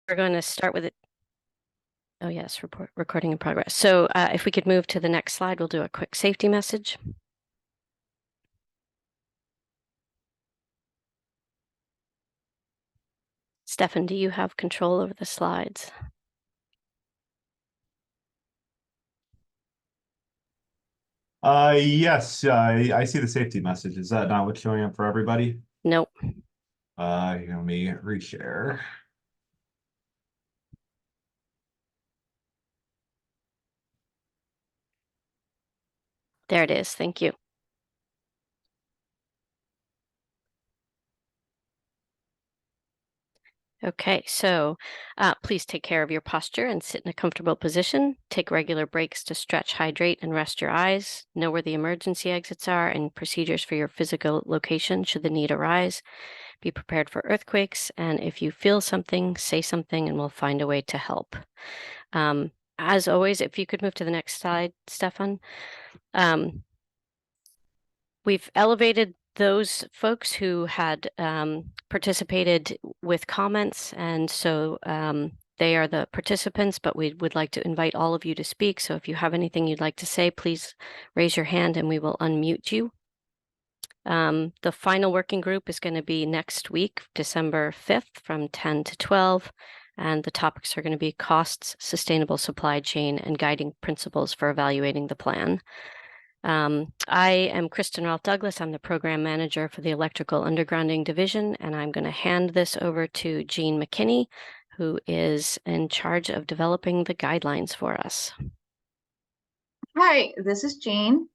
We're going to start with it. Oh, yes, recording in progress. So if we could move to the next slide, we'll do a quick safety message. Stefan, do you have control over the slides? Yes, I see the safety message. Is that not what's showing up for everybody? Nope. Let me reshare. There it is. Thank you. Okay, so please take care of your posture and sit in a comfortable position. Take regular breaks to stretch, hydrate, and rest your eyes. Know where the emergency exits are and procedures for your physical location should the need arise. Be prepared for earthquakes, and if you feel something, say something, and we'll find a way to help. As always, if you could move to the next slide, Stefan. We've elevated those folks who had participated with comments, and so they are the participants, but we would like to invite all of you to speak. So if you have anything you'd like to say, please raise your hand and we will unmute you. The final working group is going to be next week, December 5th from 10 to 12. And the topics are going to be costs, sustainable supply chain, and guiding principles for evaluating the plan. I am Kristen Ralph Douglas. I'm the program manager for the Electrical Undergrounding Division, and I'm going to hand this over to Jean McKinney, who is in charge of developing the guidelines for us. Hi, this is Jean.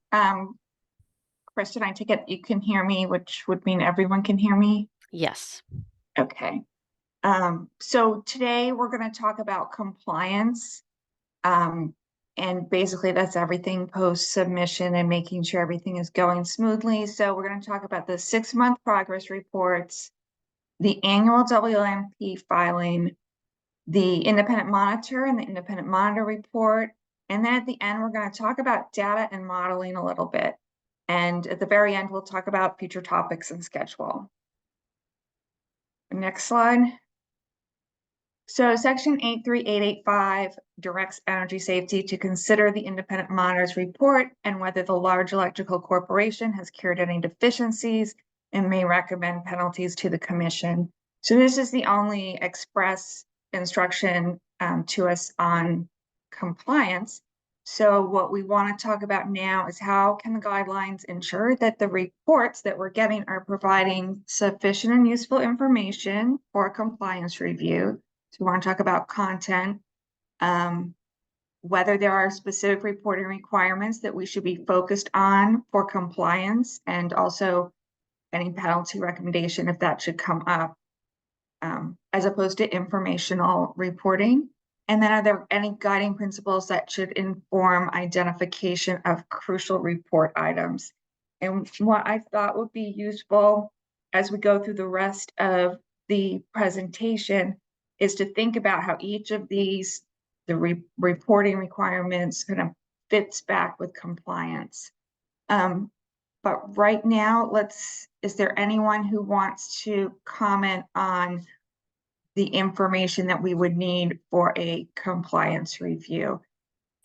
Kristen, I take it you can hear me, which would mean everyone can hear me? Yes. Okay. So today we're going to talk about compliance. And basically that's everything post-submission and making sure everything is going smoothly. So we're going to talk about the 6-month progress reports, the annual WMP filing, the independent monitor and the independent monitor report. And then at the end, we're going to talk about data and modeling a little bit. And at the very end, we'll talk about future topics and schedule. Next slide. So section 83885 directs energy safety to consider the independent monitor's report and whether the large electrical corporation has cured any deficiencies and may recommend penalties to the commission. So this is the only express instruction to us on compliance. So what we want to talk about now is how can the guidelines ensure that the reports that we're getting are providing sufficient and useful information for compliance review. So we want to talk about content, whether there are specific reporting requirements that we should be focused on for compliance, and also any penalty recommendation if that should come up, as opposed to informational reporting. And then are there any guiding principles that should inform identification of crucial report items? And what I thought would be useful as we go through the rest of the presentation is to think about how each of these, reporting requirements kind of fits back with compliance. But right now, is there anyone who wants to comment on the information that we would need for a compliance review?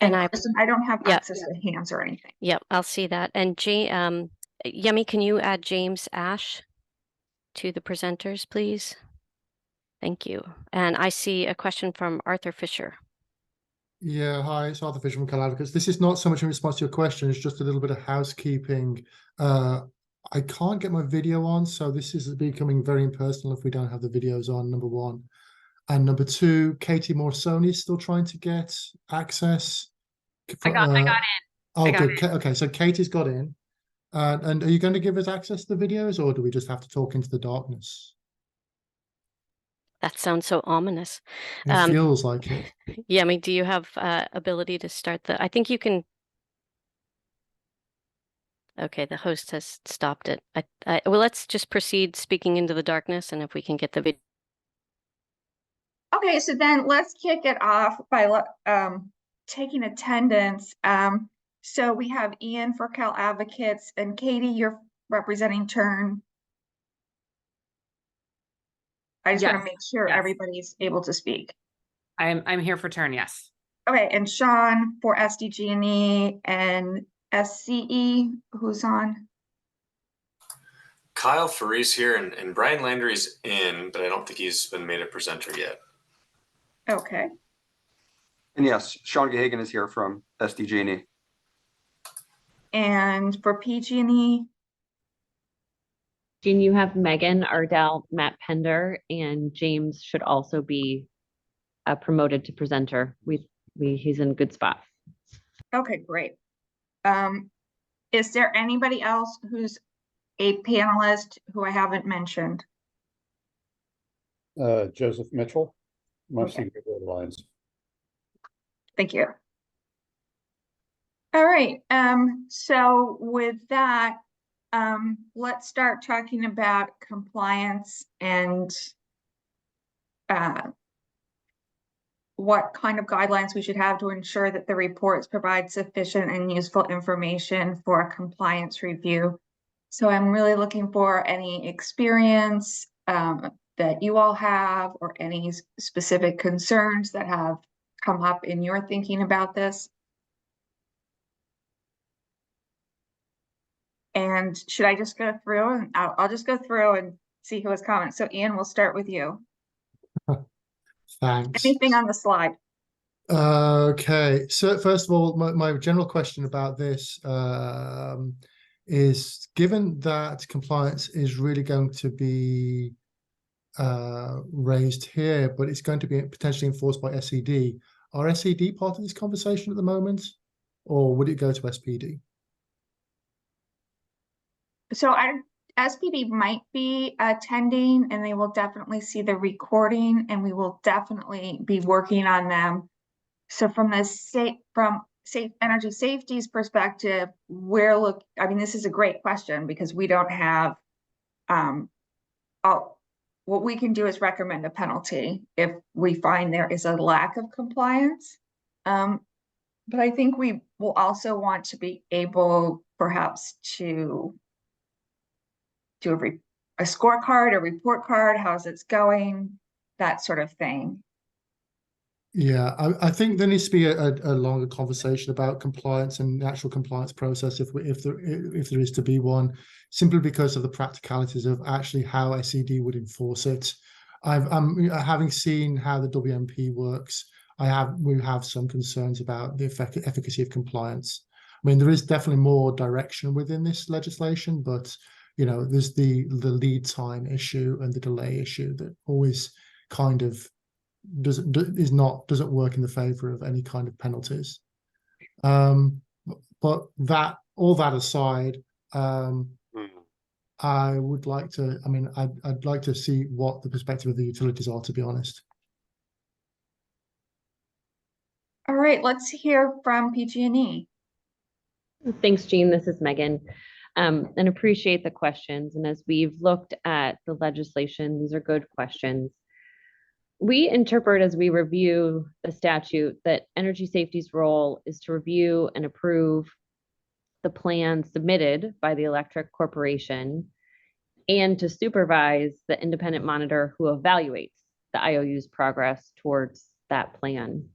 And Kristen, I don't have access to hands or anything. Yep, I'll see that. And Yemi, can you add James Ash to the presenters, please? Thank you. And I see a question from Arthur Fisher. Yeah, hi, it's Arthur Fisher from Cal Advocates. This is not so much in response to your question, it's just a little bit of housekeeping. I can't get my video on, so this is becoming very impersonal if we don't have the videos on, number one. And number two, Katie Morsoni is still trying to get access. I got in. Oh, good. Okay, so Katie's got in. And are you going to give us access to the videos, or do we just have to talk into the darkness? That sounds so ominous. It feels like it. Yeah, I mean, do you have ability to start I think you can. Okay, the host has stopped it. Well, let's just proceed speaking into the darkness, and if we can get the video. Okay, so then let's kick it off by taking attendance. So we have Ian for Cal Advocates, and Katie, you're representing Turn. I just want to Yes, make sure yes. everybody's able to speak. I'm here for turn, yes. Okay, and Sean for SDG&E and SCE, who's on? Kyle Faris here, and Brian Landry's in, but I don't think he's been made a presenter yet. Okay, And yes, Sean Gahagan is here from SDG&E. and for PG&E, Jean, you have Megan Ardell, Matt Pender, and James should also be promoted to presenter. He's in a good spot. okay, great. Is there anybody else who's a panelist who I haven't mentioned? Joseph Mitchell, Okay. Muncie River Alliance. Thank you. All right, so with that, let's start talking about compliance and what kind of guidelines we should have to ensure that the reports provide sufficient and useful information for a compliance review. So I'm really looking for any experience that you all have or any specific concerns that have come up in your thinking about this. And should I just go through and I'll just go through and see who has comments. So Ian, we'll start with you. Thanks. Anything on the slide? Okay, so first of all, my general question about this is, given that compliance is really going to be raised here, but it's going to be potentially enforced by SED, are SED part of this conversation at the moment, or would it go to SPD? So SPD might be attending, and they will definitely see the recording, and we will definitely be working on them. So from the safe energy safety's perspective, I mean, this is a great question because we don't have, what we can do is recommend a penalty if we find there is a lack of compliance. But I think we will also want to be able perhaps to do a scorecard, a report card, how's it's going, that sort of thing. Yeah, I think there needs to be a longer conversation about compliance and the actual compliance process if there is to be one, simply because of the practicalities of actually how SED would enforce it. Having seen how the WMP works, we have some concerns about the efficacy of compliance. I mean, there is definitely more direction within this legislation, but you know, there's the lead time issue and the delay issue that always kind of doesn't work in the favor of any kind of penalties. But all that aside, I would like to, I mean, I'd like to see what the perspective of the utilities are, to be honest. All right, let's hear from PG&E. Thanks, Jean. This is Megan. And appreciate the questions. And as we've looked at the legislation, these are good questions. We interpret as we review the statute that energy safety's role is to review and approve the plan submitted by the electric corporation and to supervise the independent monitor who evaluates the IOU's progress towards that plan.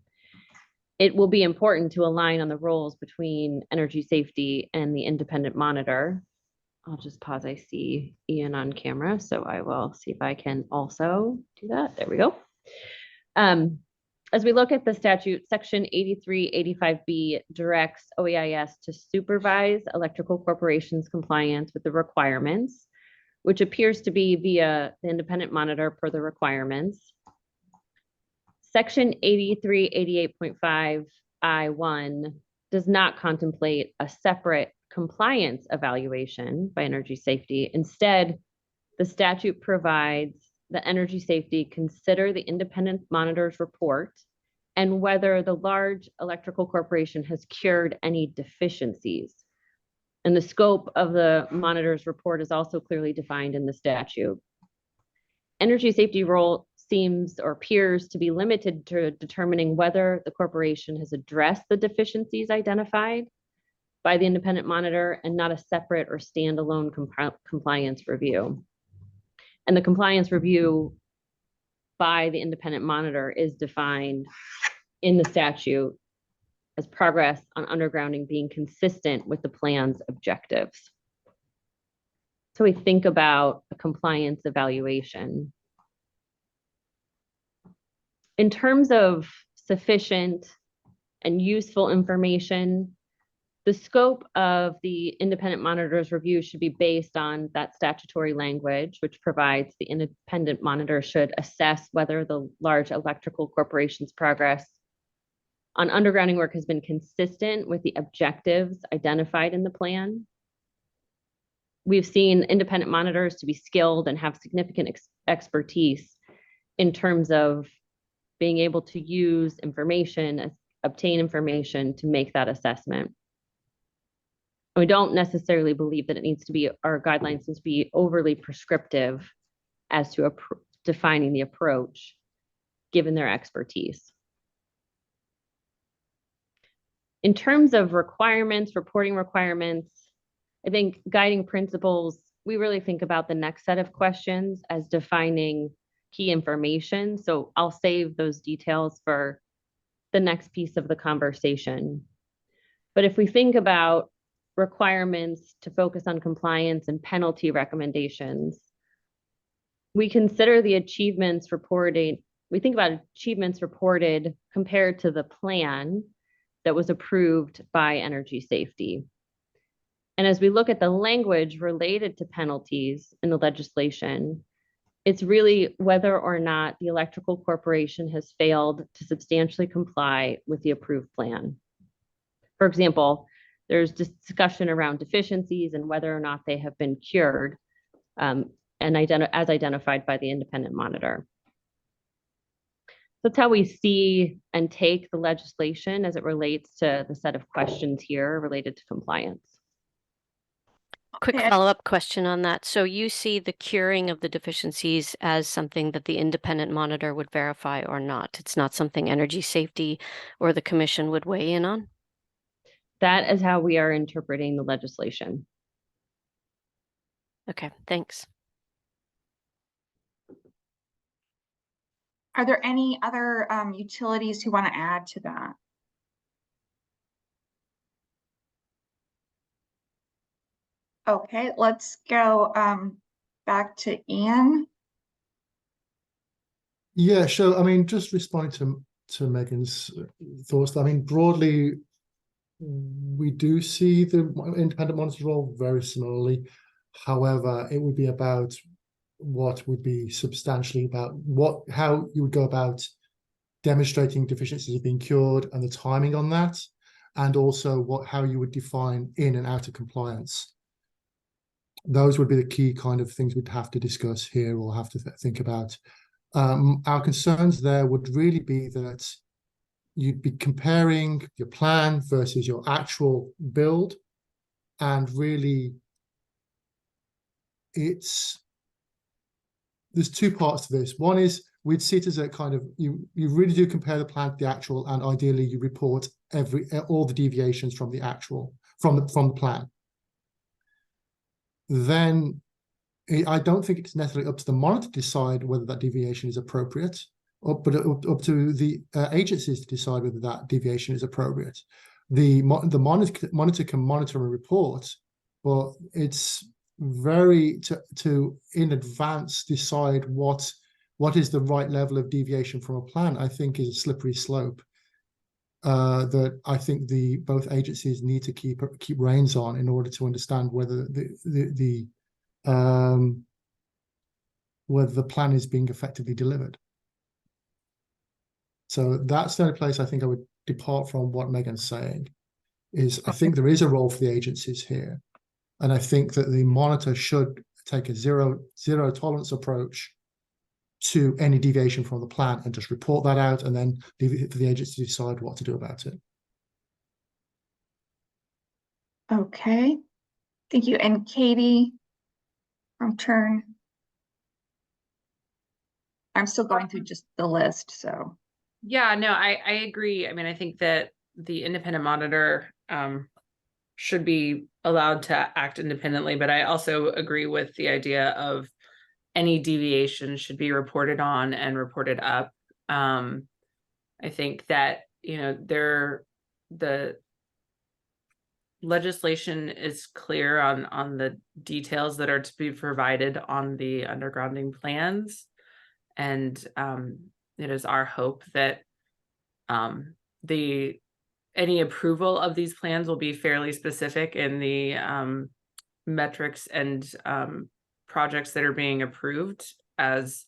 It will be important to align on the roles between energy safety and the independent monitor. I'll just pause. I see Ian on camera, so I will see if I can also do that. There we go. As we look at the statute, section 8385B directs OEIS to supervise electrical corporations' compliance with the requirements, which appears to be via the independent monitor per the requirements. Section 8388.5 I1 does not contemplate a separate compliance evaluation by energy safety. Instead, the statute provides that energy safety consider the independent monitor's report and whether the large electrical corporation has cured any deficiencies. And the scope of the monitor's report is also clearly defined in the statute. Energy safety role seems or appears to be limited to determining whether the corporation has addressed the deficiencies identified by the independent monitor and not a separate or standalone compliance review. And the compliance review by the independent monitor is defined in the statute as progress on undergrounding being consistent with the plan's objectives. So we think about a compliance evaluation. In terms of sufficient and useful information, the scope of the independent monitor's review should be based on that statutory language, which provides the independent monitor should assess whether the large electrical corporation's progress on undergrounding work has been consistent with the objectives identified in the plan. We've seen independent monitors to be skilled and have significant expertise in terms of being able to use information, obtain information to make that assessment. We don't necessarily believe that it needs to be, our guidelines need to be overly prescriptive as to defining the approach, given their expertise. In terms of requirements, reporting requirements, I think guiding principles, we really think about the next set of questions as defining key information. So I'll save those details for the next piece of the conversation. But if we think about requirements to focus on compliance and penalty recommendations, we consider the achievements reported, we think about achievements reported compared to the plan that was approved by Energy Safety. And as we look at the language related to penalties in the legislation, it's really whether or not the electrical corporation has failed to substantially comply with the approved plan. For example, there's discussion around deficiencies and whether or not they have been cured, and as identified by the independent monitor. That's how we see and take the legislation as it relates to the set of questions here related to compliance. Quick Okay. follow-up question on that. So you see the curing of the deficiencies as something that the independent monitor would verify or not? It's not something Energy Safety or the commission would weigh in on? That is how we are interpreting the legislation. Okay, thanks. Are there any other utilities who want to add to that? Okay, let's go back to Ian. Yeah, sure. I mean, just responding to Megan's thoughts. I mean, broadly, we do see the independent monitor's role very similarly. However, it would be about what would be substantially about how you would go about demonstrating deficiencies have been cured and the timing on that, and also how you would define in and out of compliance. Those would be the key kind of things we'd have to discuss here or have to think about. Our concerns there would really be that you'd be comparing your plan versus your actual build, and really there's two parts to this. One is we'd see it as a kind of, you really do compare the plan to the actual, and ideally you report all the deviations from the actual, from the plan. Then I don't think it's necessarily up to the monitor to decide whether that deviation is appropriate, but up to the agencies to decide whether that deviation is appropriate. The monitor can monitor and report, but it's very to in advance decide what is the right level of deviation from a plan, I think is a slippery slope that I think both agencies need to keep reins on in order to understand whether whether the plan is being effectively delivered. So that's the only place I think I would depart from what Megan's saying, is I think there is a role for the agencies here. And I think that the monitor should take a zero tolerance approach to any deviation from the plan and just report that out, and then leave it for the agency to decide what to do about it. Okay, thank you. And Katie from Turn. I'm still going through just the list, so. Yeah, no, I agree. I mean, I think that the independent monitor should be allowed to act independently, but I also agree with the idea of any deviation should be reported on and reported up. I think that, you know, the legislation is clear on the details that are to be provided on the undergrounding plans. And it is our hope that any approval of these plans will be fairly specific in the metrics and projects that are being approved, as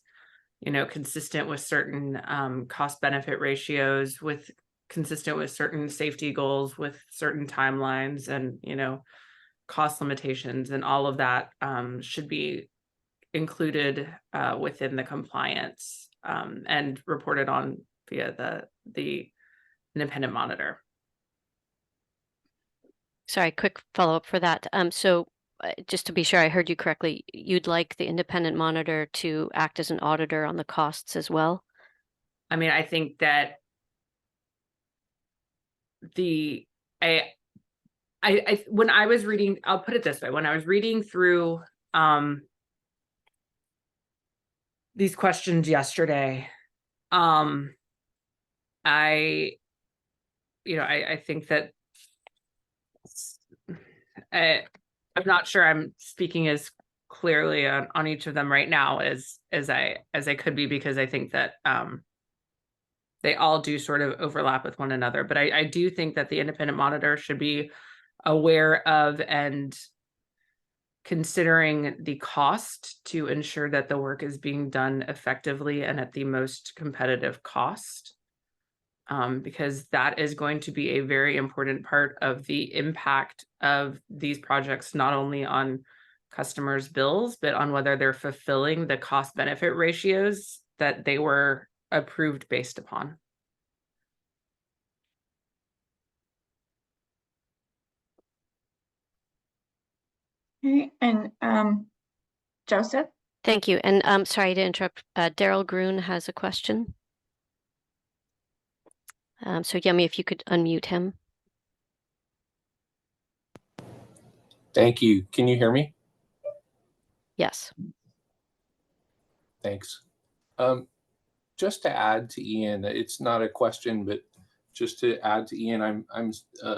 you know, consistent with certain cost benefit ratios, with consistent with certain safety goals, with certain timelines, and, you know, cost limitations, and all of that should be included within the compliance and reported on via the independent monitor. Sorry, quick follow-up for that. So just to be sure I heard you correctly, you'd like the independent monitor to act as an auditor on the costs as well? I mean, I think that when I was reading, I'll put it this way, when I was reading through these questions yesterday, I think that I'm not sure I'm speaking as clearly on each of them right now as I could be, because I think that they all do sort of overlap with one another. But I do think that the independent monitor should be aware of and considering the cost to ensure that the work is being done effectively and at the most competitive cost. Because that is going to be a very important part of the impact of these projects, not only on customers' bills, but on whether they're fulfilling the cost benefit ratios that they were approved based upon. Okay, and Joseph? Thank you. And sorry to interrupt. Daryl Gruen has a question. So Yummy, if you could unmute him. Thank you. Can you hear me? Yes. Thanks. Just to add to Ian, it's not a question, but just to add to Ian, I'm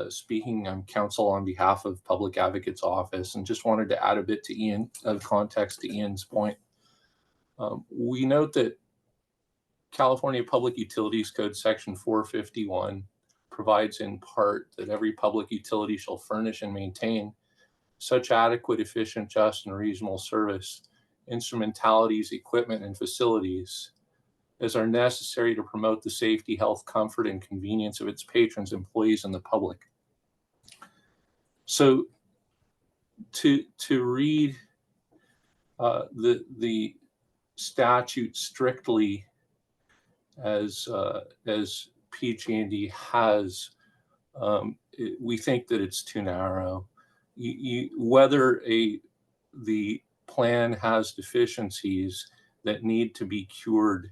speaking, I'm counsel on behalf of Public Advocate's Office, and just wanted to add a bit to Ian, of context to Ian's point. We note that California Public Utilities Code Section 451 provides in part that every public utility shall furnish and maintain such adequate, efficient, just, and reasonable service, instrumentalities, equipment, and facilities as are necessary to promote the safety, health, comfort, and convenience of its patrons, employees, and the public. So to read the statute strictly as PG&E has, we think that it's too narrow. Whether the plan has deficiencies that need to be cured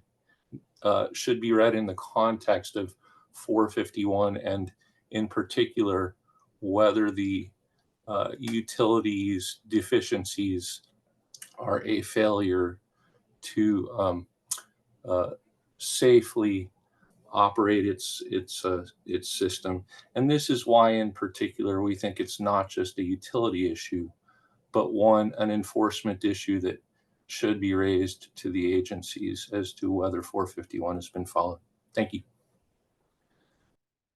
should be read in the context of 451, and in particular, whether the utilities deficiencies are a failure to safely operate its system. And this is why, in particular, we think it's not just a utility issue, but an enforcement issue that should be raised to the agencies as to whether 451 has been followed. Thank you.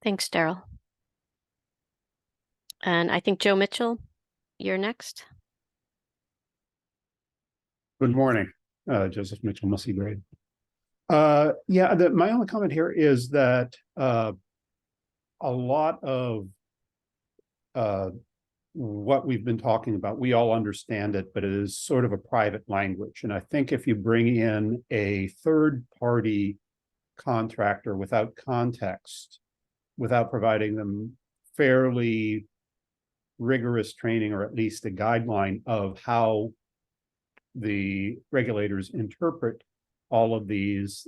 Thanks, Daryl. And I think Joe Mitchell, you're next. Good morning, Joseph Mitchell, Mussey Grade. My only comment here is that a lot of what we've been talking about, we all understand it, but it is sort of a private language. And I think if you bring in a third-party contractor without context, without providing them fairly rigorous training, or at least a guideline of how the regulators interpret all of these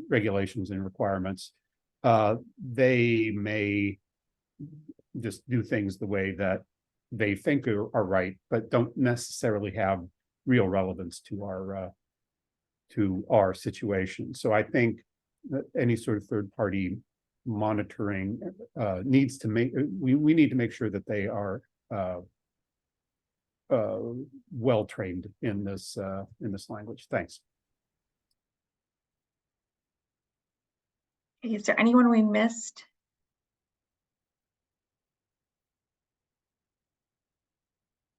regulations and requirements, they may just do things the way that they think are right, but don't necessarily have real relevance to our situation. So I think that any sort of third-party monitoring needs to make, we need to make sure that they are well trained in this language. Thanks. Is there anyone we missed?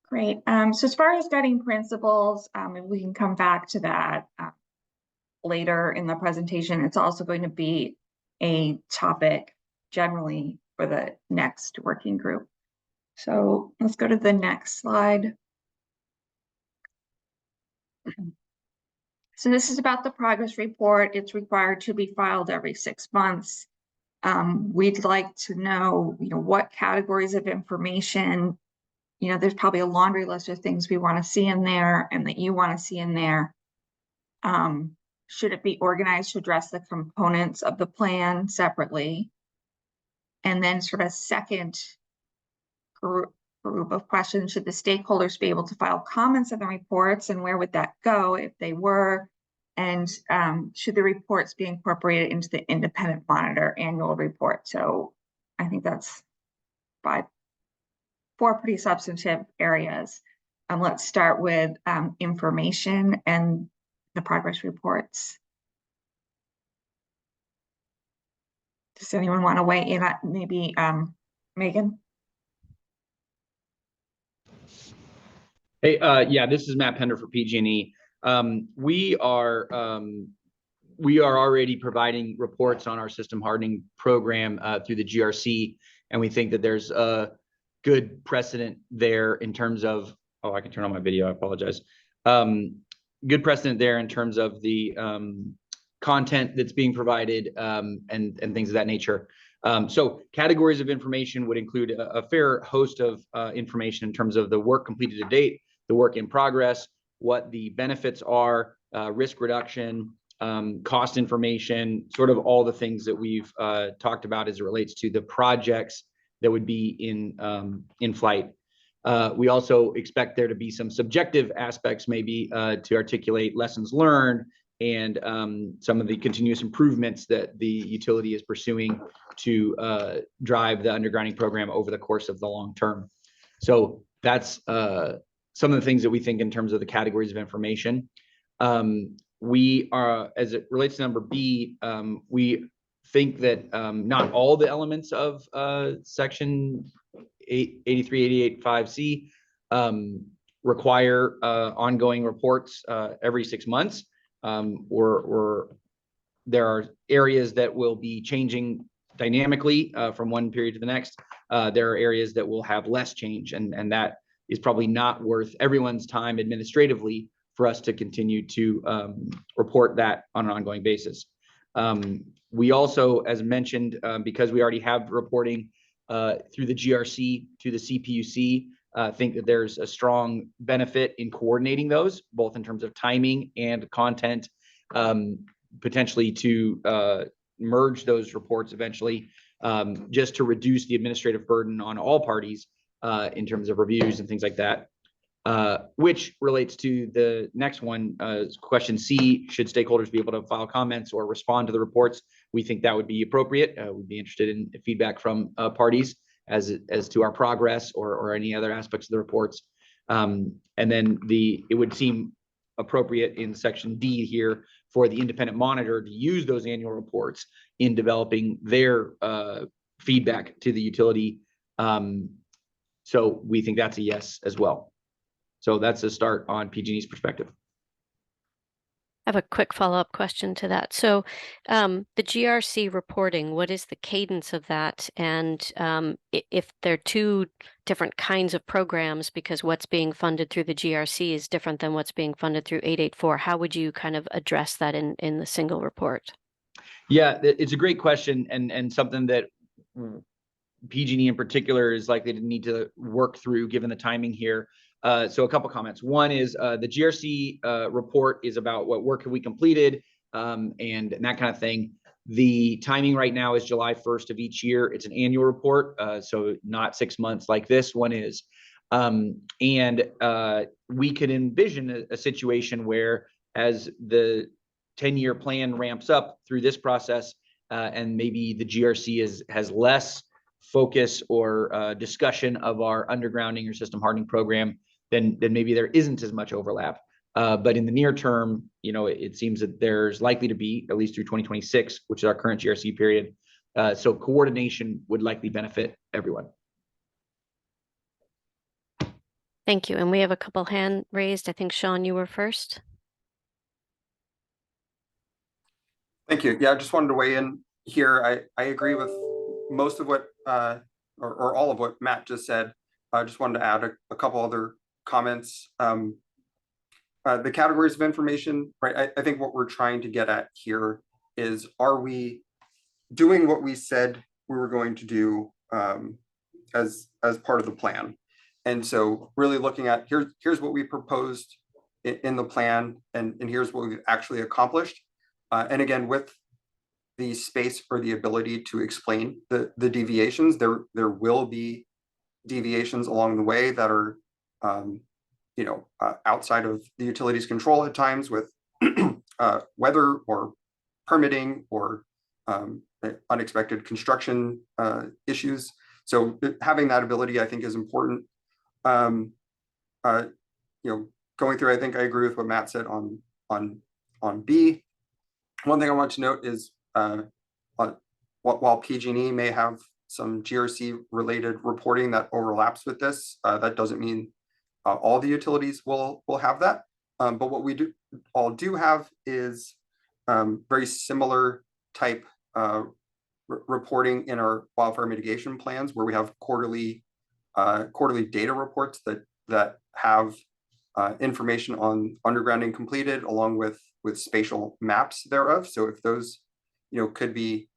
Great. So as far as guiding principles, we can come back to that later in the presentation. It's also going to be a topic generally for the next working group. So let's go to the next slide. So this is about the progress report. It's required to be filed every 6 months. We'd like to know, what categories of information, there's probably a laundry list of things we want to see in there and that you want to see in there. Should it be organized to address the components of the plan separately? And then sort of second group of questions, should the stakeholders be able to file comments on the reports, and where would that go if they were? And should the reports be incorporated into the independent monitor annual report? So I think that's 4 pretty substantive areas. Let's start with information and the progress reports. Does anyone want to weigh in on maybe Megan? Hey, yeah, this is Matt Pender for PG&E. We are already providing reports on our system hardening program through the GRC, and we think that there's a good precedent there in terms of, oh, I can turn on my video, I apologize. Good precedent there in terms of the content that's being provided and things of that nature. So categories of information would include a fair host of information in terms of the work completed to date, the work in progress, what the benefits are, risk reduction, cost information, sort of all the things that we've talked about as it relates to the projects that would be in flight. We also expect there to be some subjective aspects, maybe to articulate lessons learned and some of the continuous improvements that the utility is pursuing to drive the undergrounding program over the course of the long term. So that's some of the things that we think in terms of the categories of information. We are, as it relates to number B, we think that not all the elements of section 8388.5C require ongoing reports every 6 months. Or there are areas that will be changing dynamically from one period to the next. There are areas that will have less change, and that is probably not worth everyone's time administratively for us to continue to report that on an ongoing basis. We also, as mentioned, because we already have reporting through the GRC to the CPUC, think that there's a strong benefit in coordinating those, both in terms of timing and content, potentially to merge those reports eventually, just to reduce the administrative burden on all parties in terms of reviews and things like that. Which relates to the next one, question C, should stakeholders be able to file comments or respond to the reports? We think that would be appropriate. We'd be interested in feedback from parties as to our progress or any other aspects of the reports. And then it would seem appropriate in section D here for the independent monitor to use those annual reports in developing their feedback to the utility. So we think that's a yes as well. So that's a start on PG&E's perspective. I have a quick follow-up question to that. So the GRC reporting, what is the cadence of that? And if they're 2 different kinds of programs, because what's being funded through the GRC is different than what's being funded through 884, how would you kind of address that in the single report? Yeah, it's a great question, and something that PG&E in particular is likely to need to work through given the timing here. So a couple comments. One is the GRC report is about what work have we completed and that kind of thing. The timing right now is July 1st of each year. It's an annual report, so not 6 months like this one is. We could envision a situation where, as the 10-year plan ramps up through this process, and maybe the GRC has less focus or discussion of our undergrounding or system hardening program, then maybe there isn't as much overlap. But in the near term, it seems that there's likely to be, at least through 2026, which is our current GRC period. So coordination would likely benefit everyone. Thank you. And we have a couple hand raised. I think, Sean, you were first. Thank you. Yeah, I just wanted to weigh in here. I agree with most of what, or all of what Matt just said. I just wanted to add a couple other comments. The categories of information, right? I think what we're trying to get at here is, are we doing what we said we were going to do as part of the plan? And so really looking at here's what we proposed in the plan, and here's what we've actually accomplished. And again, with the space for the ability to explain the deviations, there will be deviations along the way that are outside of the utility's control at times, with weather or permitting or unexpected construction issues. So having that ability, I think, is important. Going through, I think I agree with what Matt said on B. One thing I want to note is while PG&E may have some GRC related reporting that overlaps with this, that doesn't mean all the utilities will have that. But what we do have is very similar type reporting in our wildfire mitigation plans, where we have quarterly data reports that have information on undergrounding completed, along with spatial maps thereof. So if those could be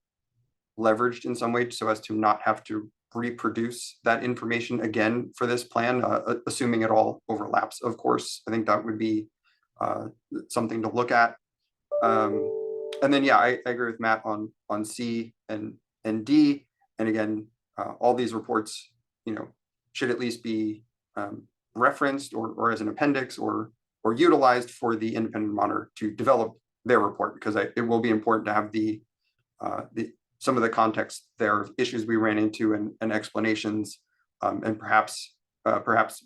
leveraged in some way so as to not have to reproduce that information again for this plan, assuming it all overlaps, of course, I think that would be something to look at. And then, yeah, I agree with Matt on C and D. And again, all these reports, should at least be referenced or as an appendix or utilized for the independent monitor to develop their report, because it will be important to have some of the context there of issues we ran into and explanations, and perhaps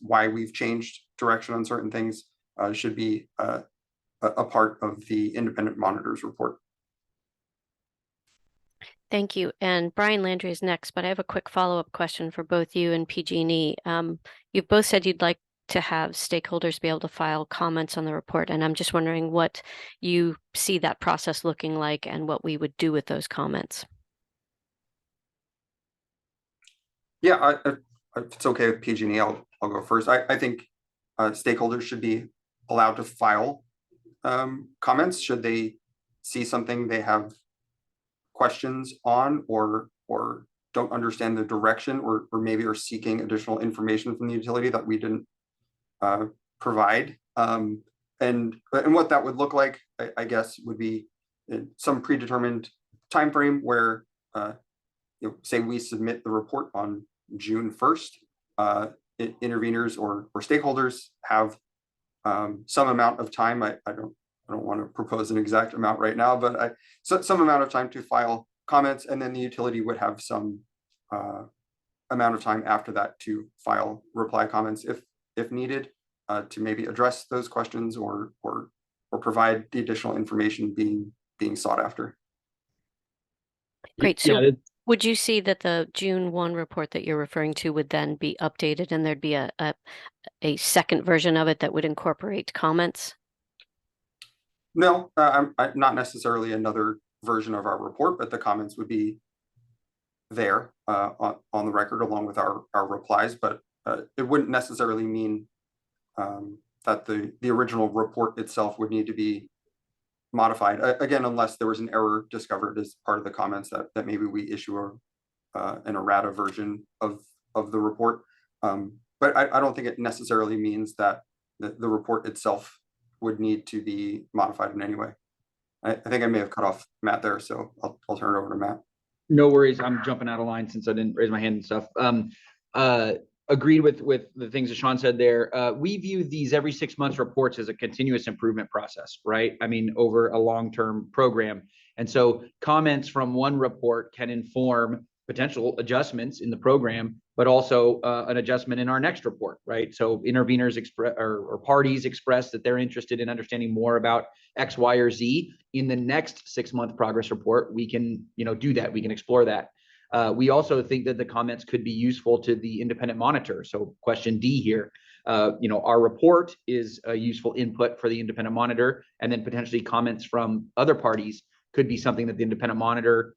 why we've changed direction on certain things should be a part of the independent monitor's report. Thank you. And Brian Landry is next, but I have a quick follow-up question for both you and PG&E. You've both said you'd like to have stakeholders be able to file comments on the report, and I'm just wondering what you see that process looking like and what we would do with those comments. Yeah, if it's okay with PG&E, I'll go first. I think stakeholders should be allowed to file comments should they see something they have questions on, or don't understand the direction, or maybe are seeking additional information from the utility that we didn't provide. And what that would look like, I guess, would be in some predetermined time frame where say we submit the report on June 1st, interveners or stakeholders have some amount of time. I don't want to propose an exact amount right now, but some amount of time to file comments, and then the utility would have some amount of time after that to file reply comments if needed, to maybe address those questions or provide the additional information being sought after. Great. So would you see that the June 1 report that you're referring to would then be updated, and there'd be a second version of it that would incorporate comments? No, I'm not necessarily another version of our report, but the comments would be there on the record along with our replies. But it wouldn't necessarily mean that the original report itself would need to be modified, again, unless there was an error discovered as part of the comments that maybe we issue an errata version of the report. But I don't think it necessarily means that the report itself would need to be modified in any way. I think I may have cut off Matt there, so I'll turn it over to Matt. No worries. I'm jumping out of line since I didn't raise my hand and stuff. agreed with the things that Sean said there. We view these every 6 months reports as a continuous improvement process, right? I mean, over a long-term program. And so comments from one report can inform potential adjustments in the program, but also an adjustment in our next report, right? So interveners express or parties express that they're interested in understanding more about X, Y, or Z. In the next 6-month progress report, we can, do that. We can explore that. We also think that the comments could be useful to the independent monitor. So question D here, our report is a useful input for the independent monitor, and then potentially comments from other parties could be something that the independent monitor,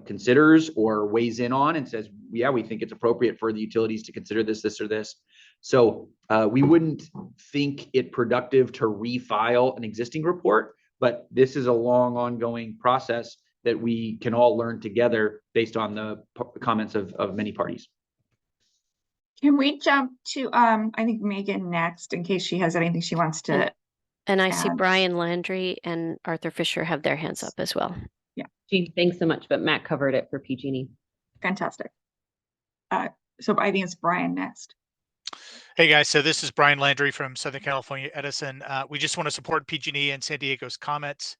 considers or weighs in on and says, yeah, we think it's appropriate for the utilities to consider this, or this. So we wouldn't think it productive to refile an existing report, but this is a long ongoing process that we can all learn together based on the comments of many parties. Can we jump to, I think Megan next, in case she has anything she wants to And I see add. Brian Landry and Arthur Fisher have their hands up as well. Gee, thanks so much, but Matt covered it for PG&E. Fantastic. So I think it's Brian next. Hey guys, so this is Brian Landry from Southern California Edison. We just want to support PG&E and San Diego's comments,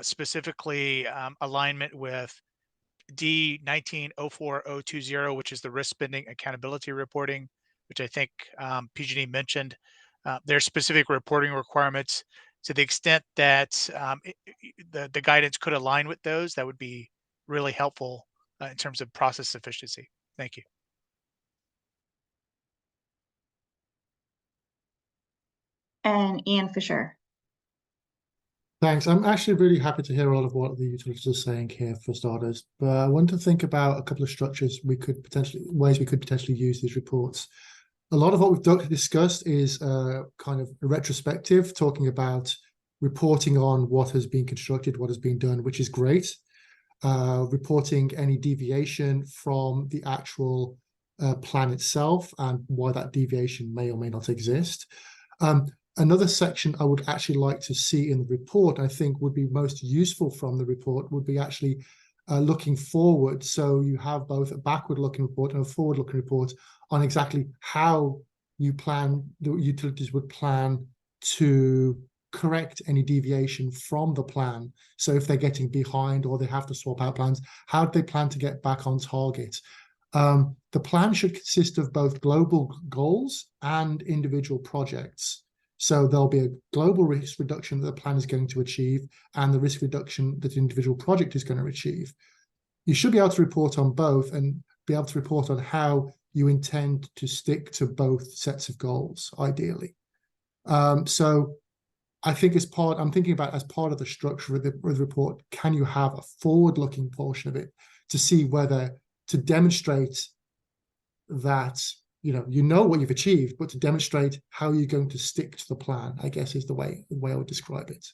specifically alignment with D1904020, which is the risk spending accountability reporting, which I think PG&E mentioned. Their specific reporting requirements, to the extent that the guidance could align with those, that would be really helpful in terms of process efficiency. Thank you. And Ian Fisher. Thanks. I'm actually really happy to hear all of what the utilities are saying here, for starters. But I want to think about a couple of structures ways we could potentially use these reports. A lot of what we've discussed is kind of retrospective, talking about reporting on what has been constructed, what has been done, which is great. Reporting any deviation from the actual plan itself and why that deviation may or may not exist. Another section I would actually like to see in the report, I think would be most useful from the report, would be actually looking forward. So you have both a backward-looking report and a forward-looking report on exactly how the utilities would plan to correct any deviation from the plan. So if they're getting behind or they have to swap out plans, how do they plan to get back on target? The plan should consist of both global goals and individual projects. So there'll be a global risk reduction that the plan is going to achieve and the risk reduction that the individual project is going to achieve. You should be able to report on both and be able to report on how you intend to stick to both sets of goals, ideally. So I think I'm thinking about as part of the structure of the report, can you have a forward-looking portion of it to see whether to demonstrate that you know what you've achieved, but to demonstrate how you're going to stick to the plan, I guess, is the way I would describe it.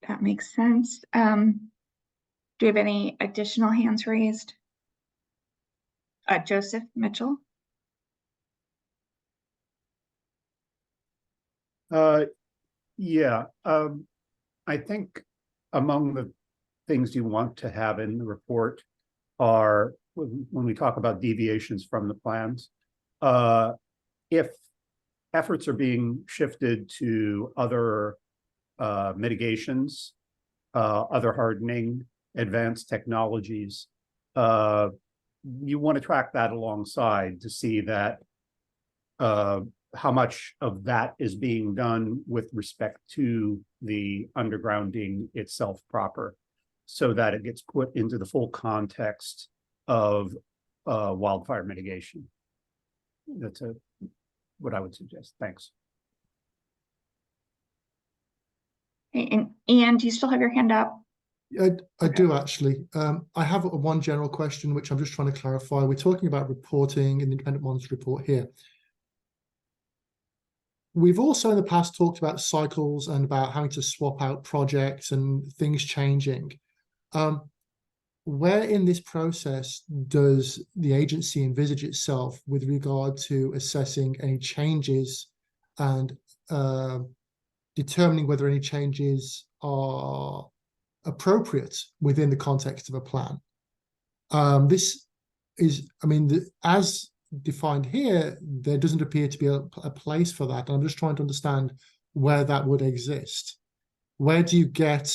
That makes sense. Do you have any additional hands raised? Joseph Mitchell. Yeah, I think among the things you want to have in the report are, when we talk about deviations from the plans, if efforts are being shifted to other mitigations, other hardening, advanced technologies, you want to track that alongside to see that how much of that is being done with respect to the undergrounding itself proper, so that it gets put into the full context of wildfire mitigation. That's what I would suggest. Thanks. And Ian, do you still have your hand up? I do actually. I have one general question, which I'm just trying to clarify. We're talking about reporting in the independent monitor report here. We've also in the past talked about cycles and about having to swap out projects and things changing. Where in this process does the agency envisage itself with regard to assessing any changes and determining whether any changes are appropriate within the context of a plan? This is, I mean, as defined here, there doesn't appear to be a place for that. And I'm just trying to understand where that would exist. Where do you get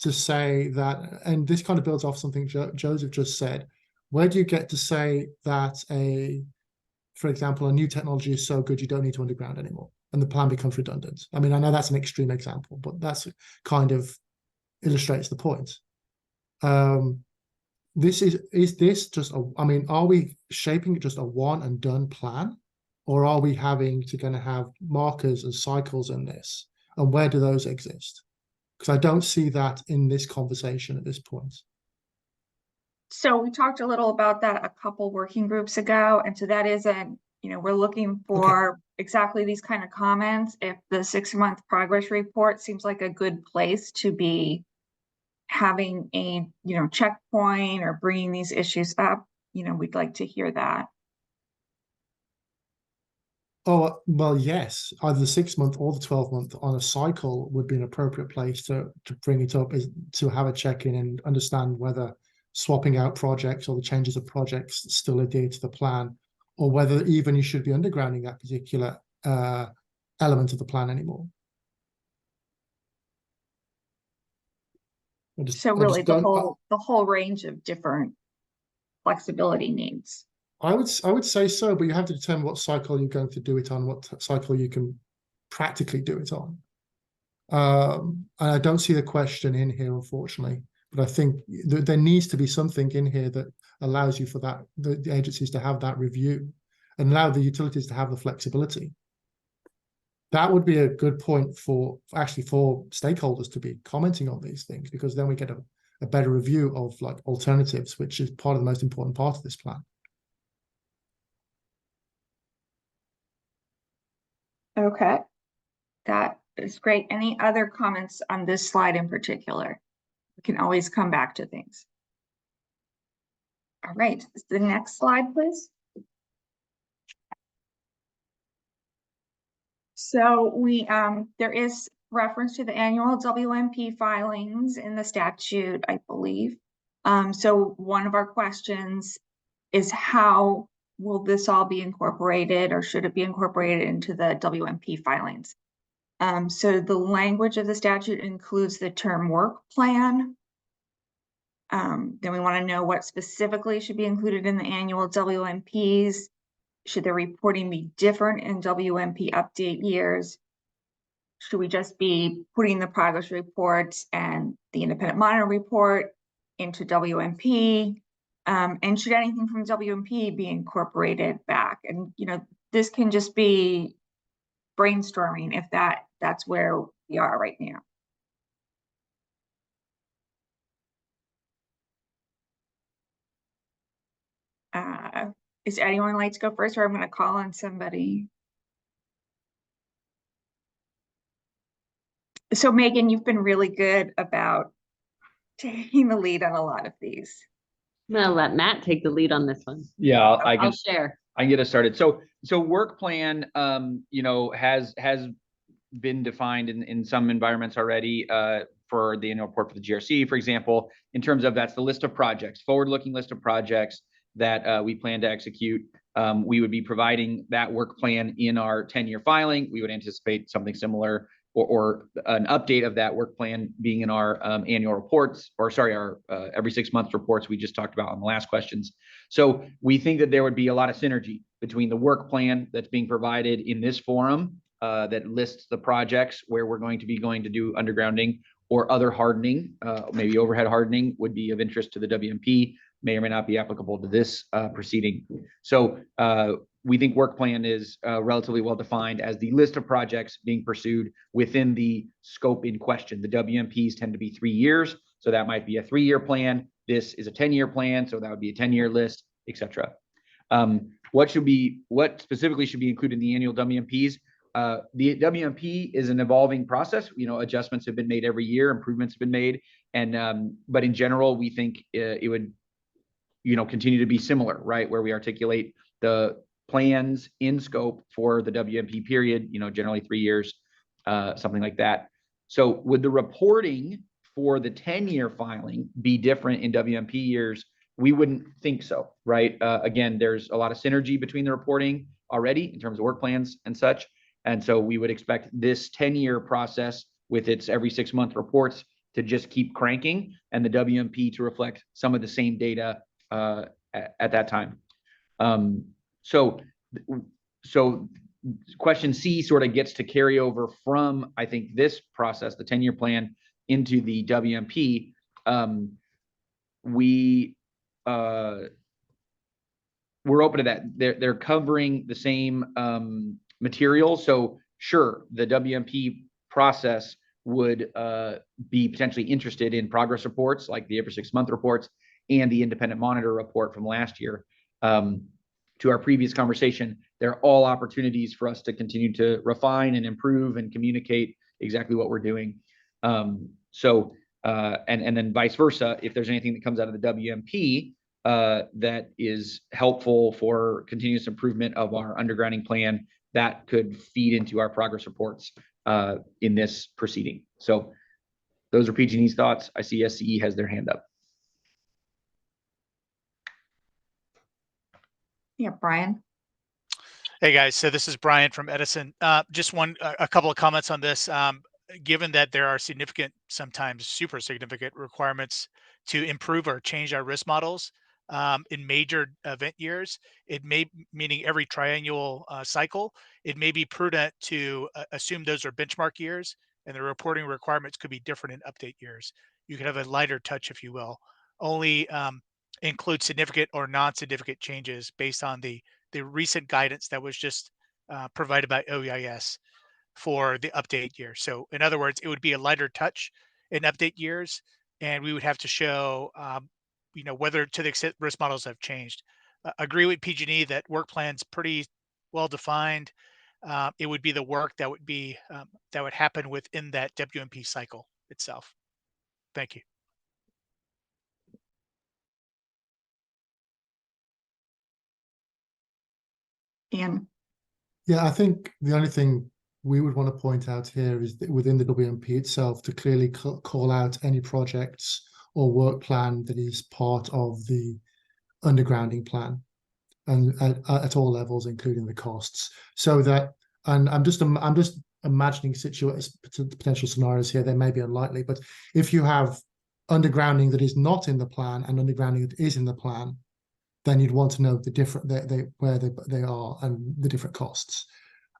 to say that, and this kind of builds off something Joseph just said, where do you get to say that for example, a new technology is so good you don't need to underground anymore and the plan becomes redundant? I mean, I know that's an extreme example, but that's kind of illustrates the point. Is this just I mean, are we shaping just a one and done plan, or are we going to have markers and cycles in this, and where do those exist? Because I don't see that in this conversation at this point. So we talked a little about that a couple working groups ago, and so that is we're looking for exactly these kind of comments. If the 6-month progress report seems like a good place to be having a checkpoint or bringing these issues up, we'd like to hear that. Oh, well, yes, either the 6-month or the 12-month on a cycle would be an appropriate place to bring it up, is to have a check-in and understand whether swapping out projects or the changes of projects still adhere to the plan, or whether even you should be undergrounding that particular element of the plan anymore. So really the whole range of different flexibility needs. I would say so, but you have to determine what cycle you're going to do it on, what cycle you can practically do it on. And I don't see the question in here, unfortunately, but I think there needs to be something in here that allows you for that, the agencies to have that review and allow the utilities to have the flexibility. That would be a good point for stakeholders to be commenting on these things, because then we get a better review of like alternatives, which is part of the most important part of this plan. Okay, that is great. Any other comments on this slide in particular? We can always come back to things. All right, the next slide, please. So there is reference to the annual WMP filings in the statute, I believe. So one of our questions is, how will this all be incorporated, or should it be incorporated into the WMP filings? So the language of the statute includes the term work plan. Then we want to know what specifically should be included in the annual WMPs. Should the reporting be different in WMP update years? Should we just be putting the progress reports and the independent monitor report into WMP? And should anything from WMP be incorporated back? And this can just be brainstorming if that's where we are right now. Is anyone like to go first, or I'm going to call on somebody? So Megan, you've been really good about taking the lead on a lot of these. I'm gonna let Matt take the lead on this one. Yeah, I'll share. I can get us started. So work plan, has been defined in some environments already for the annual report for the GRC, for example, in terms of that's the list of projects, forward-looking list of projects that we plan to execute. We would be providing that work plan in our 10-year filing. We would anticipate something similar, or an update of that work plan being in our annual reports, or sorry, our every 6 months reports we just talked about on the last questions. So we think that there would be a lot of synergy between the work plan that's being provided in this forum that lists the projects where we're going to do undergrounding or other hardening, maybe overhead hardening would be of interest to the WMP, may or may not be applicable to this proceeding. So we think work plan is relatively well defined as the list of projects being pursued within the scope in question. The WMPs tend to be 3 years, so that might be a 3-year plan. This is a 10-year plan, so that would be a 10-year list, etc. What specifically should be included in the annual WMPs? The WMP is an evolving process. Adjustments have been made every year, improvements have been made, and but in general, we think it would continue to be similar, right? Where we articulate the plans in scope for the WMP period, generally 3 years, something like that. So would the reporting for the 10-year filing be different in WMP years We wouldn't think so, right? Again, there's a lot of synergy between the reporting already in terms of work plans and such. And so we would expect this 10-year process with its every 6-month reports to just keep cranking, and the WMP to reflect some of the same data at that time. So question C sort of gets to carry over from, I think, this process, the 10-year plan, into the WMP. We're open to that. They're covering the same material. So sure, the WMP process would be potentially interested in progress reports like the every 6-month reports and the independent monitor report from last year. To our previous conversation, they're all opportunities for us to continue to refine and improve and communicate exactly what we're doing. And then vice versa, if there's anything that comes out of the WMP that is helpful for continuous improvement of our undergrounding plan, that could feed into our progress reports in this proceeding. So those are PG&E's thoughts. I see SCE has their hand up. Yeah, Brian. Hey guys, so this is Brian from Edison. Just a couple of comments on this. Given that there are significant, sometimes super significant requirements to improve or change our risk models in major event years, meaning every triennial cycle, it may be prudent to assume those are benchmark years, and the reporting requirements could be different in update years. You could have a lighter touch, if you will, only include significant or non-significant changes based on the recent guidance that was just provided by OEIS for the update year. So in other words, it would be a lighter touch in update years, and we would have to show, whether to the extent risk models have changed. Agree with PG&E that work plan's pretty well defined. It would be the work that would happen within that WMP cycle itself. Thank you. Ian. Yeah, I think the only thing we would want to point out here is that within the WMP itself to clearly call out any projects or work plan that is part of the undergrounding plan, and at all levels, including the costs. So that, and I'm just imagining potential scenarios here. They may be unlikely, but if you have undergrounding that is not in the plan and undergrounding that is in the plan, then you'd want to know the different where they are and the different costs.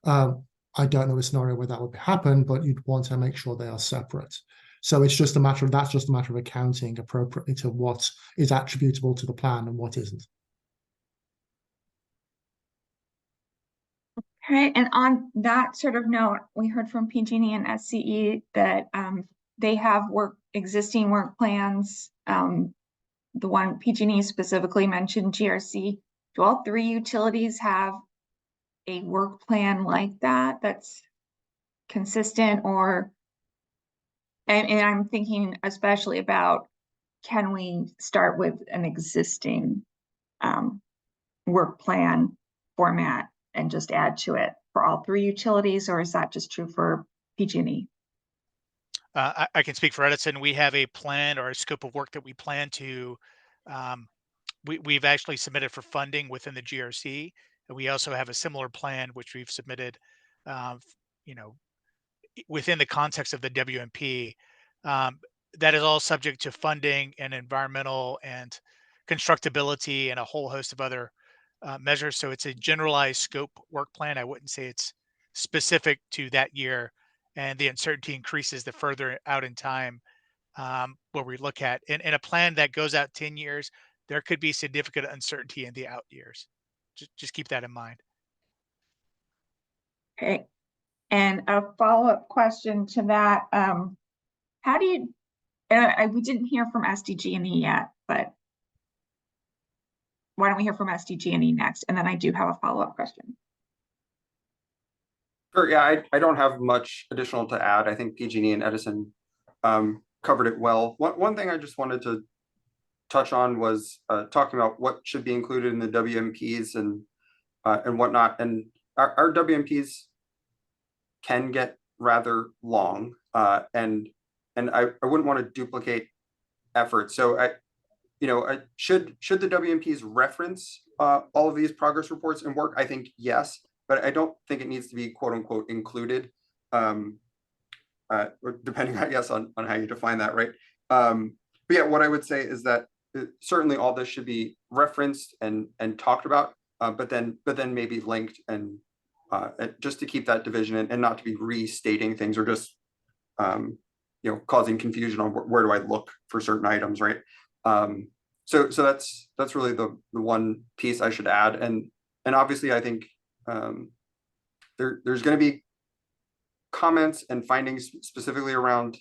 I don't know a scenario where that would happen, but you'd want to make sure they are separate. So it's just that's just a matter of accounting appropriately to what is attributable to the plan and what isn't. Okay, and on that sort of note, we heard from PG&E and SCE that they have existing work plans. The one PG&E specifically mentioned GRC. Do all 3 utilities have a work plan like that that's consistent, or and I'm thinking especially about, can we start with an existing work plan format and just add to it for all 3 utilities, or is that just true for PG&E? I can speak for Edison. We have a plan or a scope of work that we plan to, we've actually submitted for funding within the GRC. And we also have a similar plan, which we've submitted, within the context of the WMP. That is all subject to funding and environmental and constructability and a whole host of other measures. So it's a generalized scope work plan. I wouldn't say it's specific to that year. And the uncertainty increases the further out in time where we look at. In a plan that goes out 10 years, there could be significant uncertainty in the out years. Just keep that in mind. Okay. And a follow-up question to that, how do you, we didn't hear from SDG&E yet, but why don't we hear from SDG&E next? And then I do have a follow-up question. Sure, yeah, I don't have much additional to add. I think PG&E and Edison covered it well. One thing I just wanted to touch on was talking about what should be included in the WMPs and whatnot. And our WMPs can get rather long, and I wouldn't want to duplicate efforts. So should the WMPs reference all of these progress reports and work? I think yes, but I don't think it needs to be quote unquote included. Depending, I guess, on how you define that, right? But yeah, what I would say is that certainly all this should be referenced and talked about, but then maybe linked and just to keep that division and not to be restating things or just causing confusion on where do I look for certain items, right? So that's really the one piece I should add, and obviously I think there's going to be comments and findings specifically around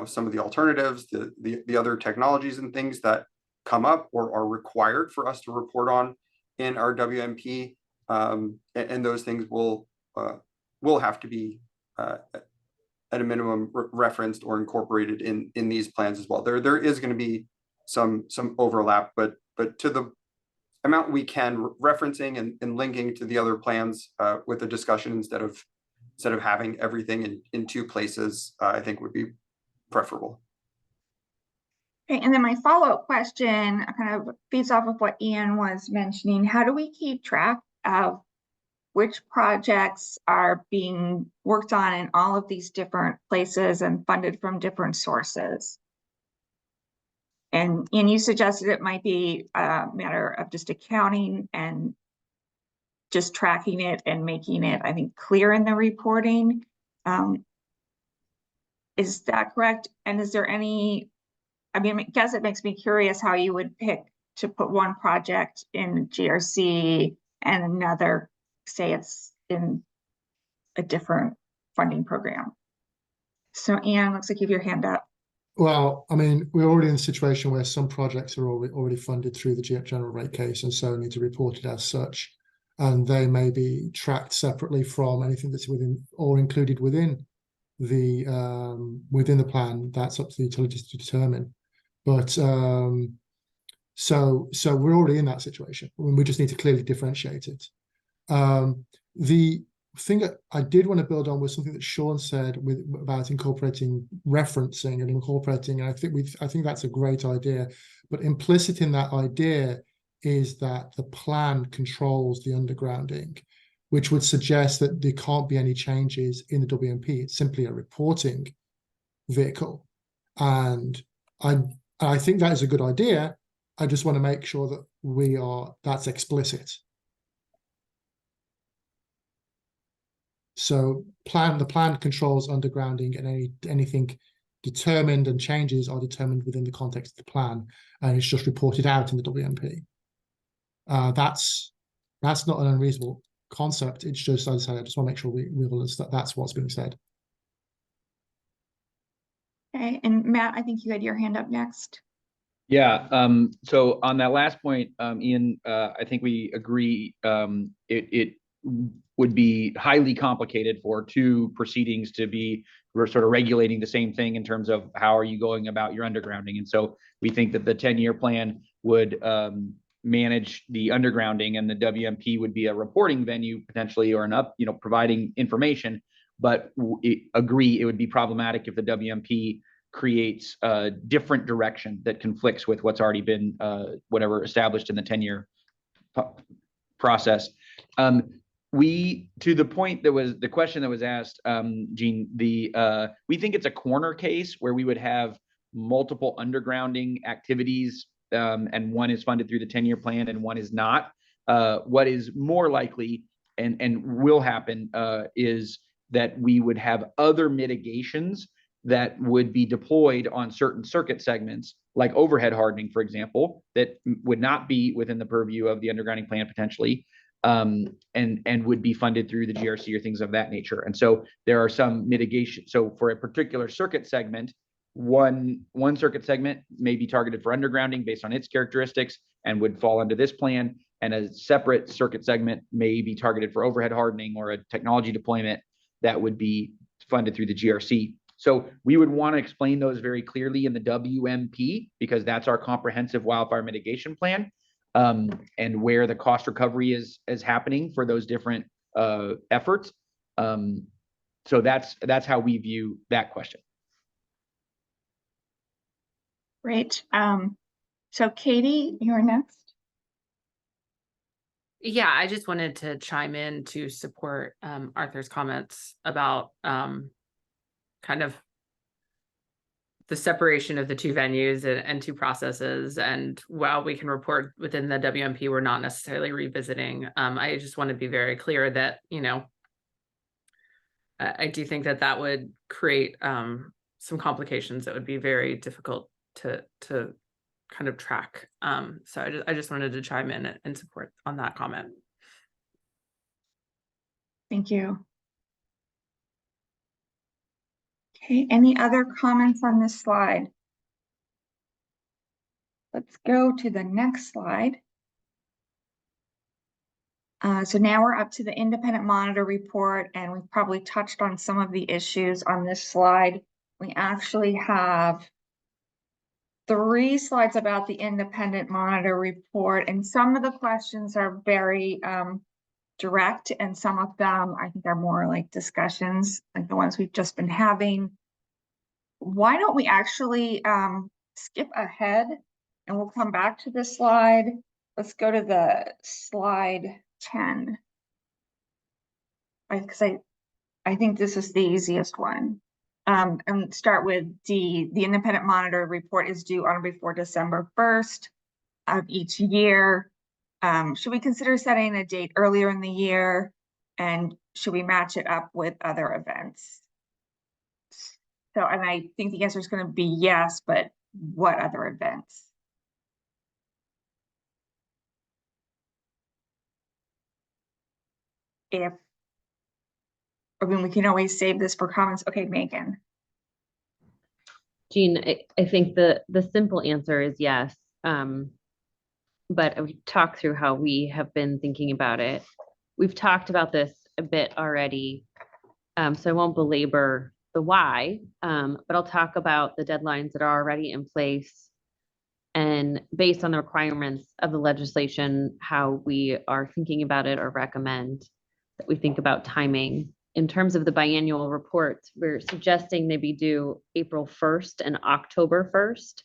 some of the alternatives, the other technologies and things that come up or are required for us to report on in our WMP, and those things will have to be at a minimum referenced or incorporated in these plans as well. There is going to be some overlap, but to the amount we can, referencing and linking to the other plans with a discussion instead of having everything in two places, I think would be preferable. Okay, and then my follow-up question kind of feeds off of what Ian was mentioning. How do we keep track of which projects are being worked on in all of these different places and funded from different sources? And you suggested it might be a matter of just accounting and just tracking it and making it, I think, clear in the reporting. Is that correct? And is there any, I guess it makes me curious how you would pick to put one project in GRC and another, say it's in a different funding program. So Ian, looks like you have your hand up. Well, we're already in a situation where some projects are already funded through the general rate case and so need to report it as such. And they may be tracked separately from anything that's within or included within the plan. That's up to the utilities to determine. But so we're already in that situation. We just need to clearly differentiate it. The thing that I did want to build on was something that Sean said about incorporating referencing and incorporating. And I think that's a great idea. But implicit in that idea is that the plan controls the undergrounding, which would suggest that there can't be any changes in the WMP. It's simply a reporting vehicle. And I think that is a good idea. I just want to make sure that that's explicit. So the plan controls undergrounding, and anything determined and changes are determined within the context of the plan, and it's just reported out in the WMP. That's not an unreasonable concept. It's just, as I said, I just want to make sure we realize that that's what's being said. Okay, and Matt, I think you had your hand up next. Yeah. So on that last point, Ian, I think we agree. It would be highly complicated for two proceedings to be sort of regulating the same thing in terms of how are you going about your undergrounding. And so we think that the 10-year plan would manage the undergrounding, and the WMP would be a reporting venue potentially, or providing information. But agree, it would be problematic if the WMP creates a different direction that conflicts with what's already been established in the 10-year process. To the point that was the question that was asked, Gene, we think it's a corner case where we would have multiple undergrounding activities, and one is funded through the 10-year plan and one is not. What is more likely and will happen is that we would have other mitigations that would be deployed on certain circuit segments, like overhead hardening, for example, that would not be within the purview of the undergrounding plan potentially, and would be funded through the GRC or things of that nature. And so there are some mitigation. So for a particular circuit segment, one circuit segment may be targeted for undergrounding based on its characteristics and would fall under this plan, and a separate circuit segment may be targeted for overhead hardening or a technology deployment that would be funded through the GRC. So we would want to explain those very clearly in the WMP, because that's our comprehensive wildfire mitigation plan, and where the cost recovery is happening for those different efforts. So that's how we view that question. Great. So Katie, you're next. Yeah, I just wanted to chime in to support Arthur's comments about kind of the separation of the two venues and two processes. And while we can report within the WMP, we're not necessarily revisiting. I just want to be very clear that, you know, I do think that that would create some complications that would be very difficult to kind of track. So I just wanted to chime in and support on that comment. Thank you. Okay, any other comments on this slide? Let's go to the next slide. So now we're up to the independent monitor report, and we've probably touched on some of the issues on this slide. We actually have 3 slides about the independent monitor report, and some of the questions are very direct, and some of them I think are more like discussions, like the ones we've just been having. Why don't we actually skip ahead and we'll come back to this slide. Let's go to the slide 10. Because I think this is the easiest one. And start with D. The independent monitor report is due on or before December 1st of each year. Should we consider setting a date earlier in the year? And should we match it up with other events? So, and I think the answer is going to be yes, but what other events? I mean, we can always save this for comments. Okay, Megan. Jean, I think the simple answer is yes. But we talked through how we have been thinking about it. We've talked about this a bit already, so I won't belabor the why, but I'll talk about the deadlines that are already in place and based on the requirements of the legislation, how we are thinking about it or recommend that we think about timing. In terms of the biannual reports, we're suggesting they be due April 1st and October 1st,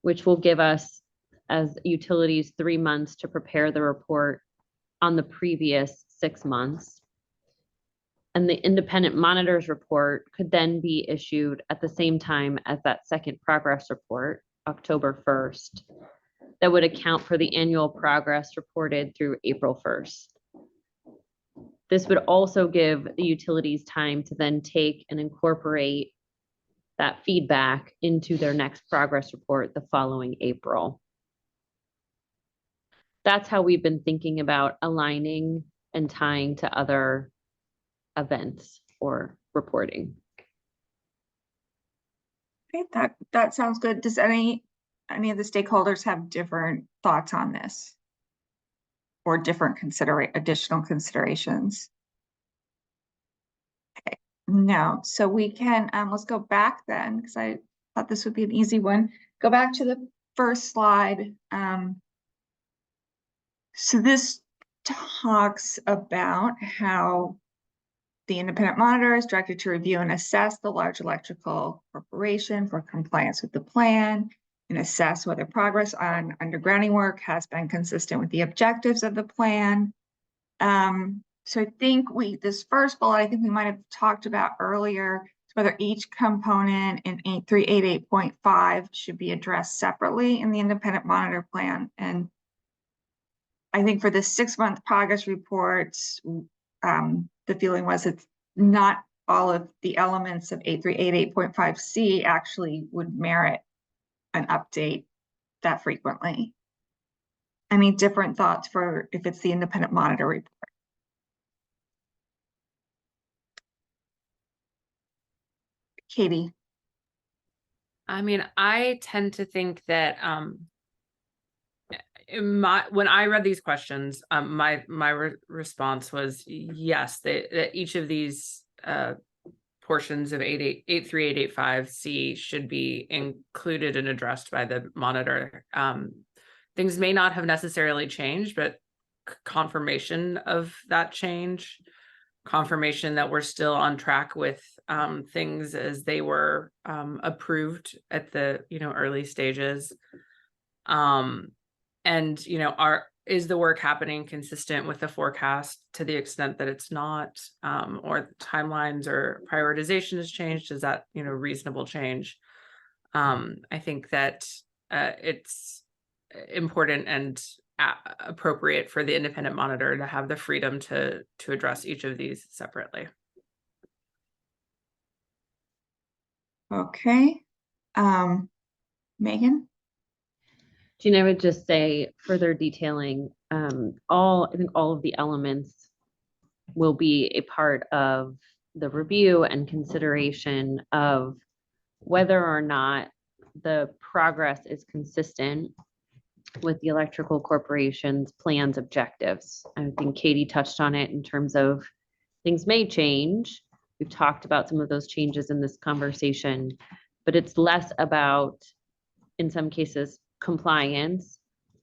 which will give us as utilities 3 months to prepare the report on the previous 6 months. And the independent monitors report could then be issued at the same time as that second progress report, October 1st, that would account for the annual progress reported through April 1st. This would also give the utilities time to then take and incorporate that feedback into their next progress report the following April. That's how we've been thinking about aligning and tying to other events or reporting. Okay, that sounds good. Does any of the stakeholders have different thoughts on this? Or different additional considerations? Okay, no. So we can, let's go back then, because I thought this would be an easy one. Go back to the first slide. So this talks about how the independent monitor is directed to review and assess the large electrical corporation for compliance with the plan and assess whether progress on undergrounding work has been consistent with the objectives of the plan. So I think this first bullet, I think we might have talked about earlier, whether each component in 8388.5 should be addressed separately in the independent monitor plan. And I think for the 6-month progress reports, the feeling was it's not all of the elements of 8388.5C actually would merit an update that frequently. Any different thoughts for if it's the independent monitor report? Katie. I mean, I tend to think that when I read these questions, my response was yes, that each of these portions of 83885C should be included and addressed by the monitor. Things may not have necessarily changed, but confirmation of that change, confirmation that we're still on track with things as they were approved at the early stages. And, is the work happening consistent with the forecast? To the extent that it's not, or the timelines or prioritization has changed, is that, reasonable change? I think that it's important and appropriate for the independent monitor to have the freedom to address each of these separately. Okay. Megan? Gina, I would just say, further detailing, I think all of the elements will be a part of the review and consideration of whether or not the progress is consistent with the electrical corporation's plans objectives. I think Katie touched on it in terms of things may change. We've talked about some of those changes in this conversation, but it's less about, in some cases, compliance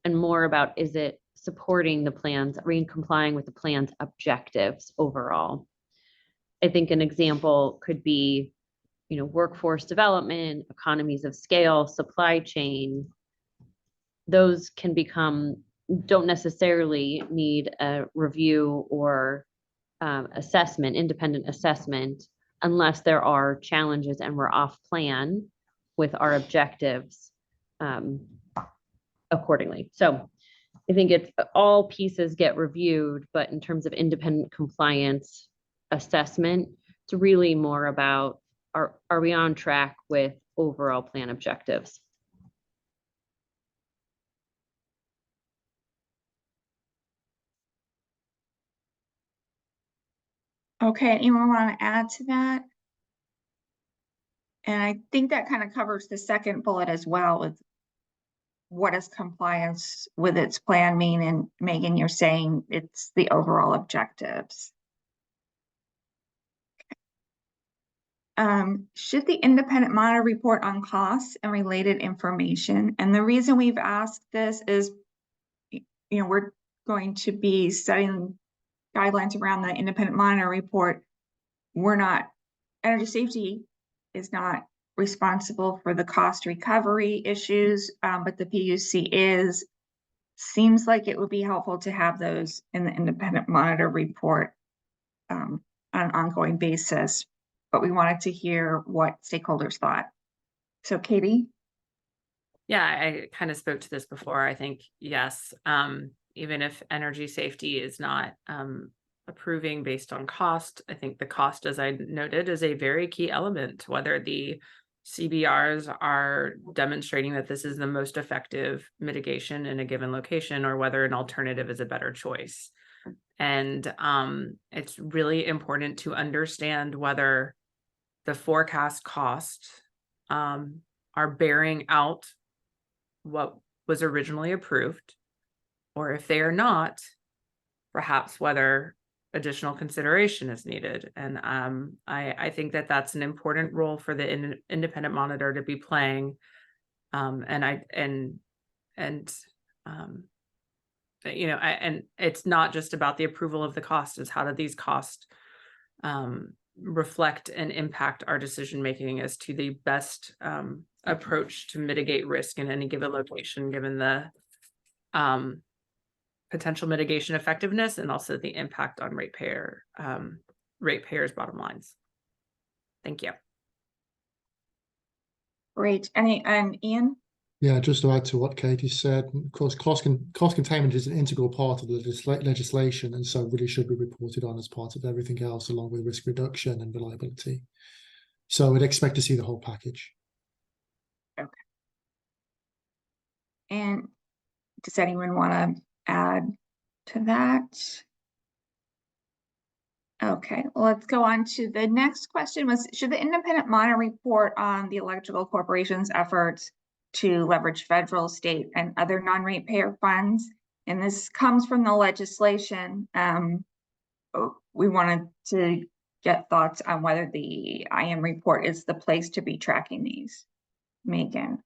and more about, is it supporting the plans, complying with the plan's objectives overall? I think an example could be, workforce development, economies of scale, supply chain. Those can don't necessarily need a review or independent assessment, unless there are challenges and we're off plan with our objectives accordingly. So I think it's all pieces get reviewed, but in terms of independent compliance assessment, it's really more about, are we on track with overall plan objectives? Okay, anyone want to add to that? And I think that kind of covers the second bullet as well, with what does compliance with its plan mean? And Megan, you're saying it's the overall objectives. Should the independent monitor report on costs and related information? And the reason we've asked this is, we're going to be setting guidelines around the independent monitor report. Energy safety is not responsible for the cost recovery issues, but the PUC is. Seems like it would be helpful to have those in the independent monitor report on an ongoing basis, but we wanted to hear what stakeholders thought. So Katie? Yeah, I kind of spoke to this before. I think, yes, even if energy safety is not approving based on cost, I think the cost, as I noted, is a very key element, whether the CBRs are demonstrating that this is the most effective mitigation in a given location, or whether an alternative is a better choice. And it's really important to understand whether the forecast costs are bearing out what was originally approved, or if they are not, perhaps whether additional consideration is needed. And I think that that's an important role for the independent monitor to be playing. And it's not just about the approval of the cost, is how do these costs reflect and impact our decision making as to the best approach to mitigate risk in any given location, given the potential mitigation effectiveness and also the impact on ratepayers' bottom lines. Thank you. Great. And Ian? Yeah, just to add to what Katie said, of course, cost containment is an integral part of the legislation, and so really should be reported on as part of everything else, along with risk reduction and reliability. So we'd expect to see the whole package. Okay. And does anyone want to add to that? Okay, well, let's go on to the next question. Should the independent monitor report on the electrical corporation's efforts to leverage federal, state, and other non-ratepayer funds? And this comes from the legislation. We wanted to get thoughts on whether the IM report is the place to be tracking these. Megan?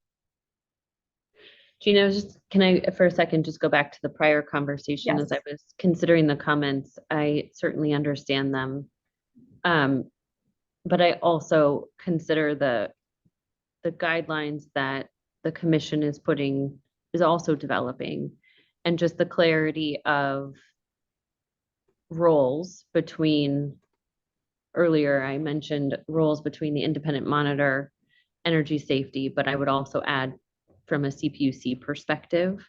Gina, can I for a second just go back to the prior conversation? Yes. As I was considering the comments, I certainly understand them. But I also consider the guidelines that the commission is putting is also developing, and just the clarity of roles between, earlier I mentioned roles between the independent monitor, energy safety, but I would also add from a CPUC perspective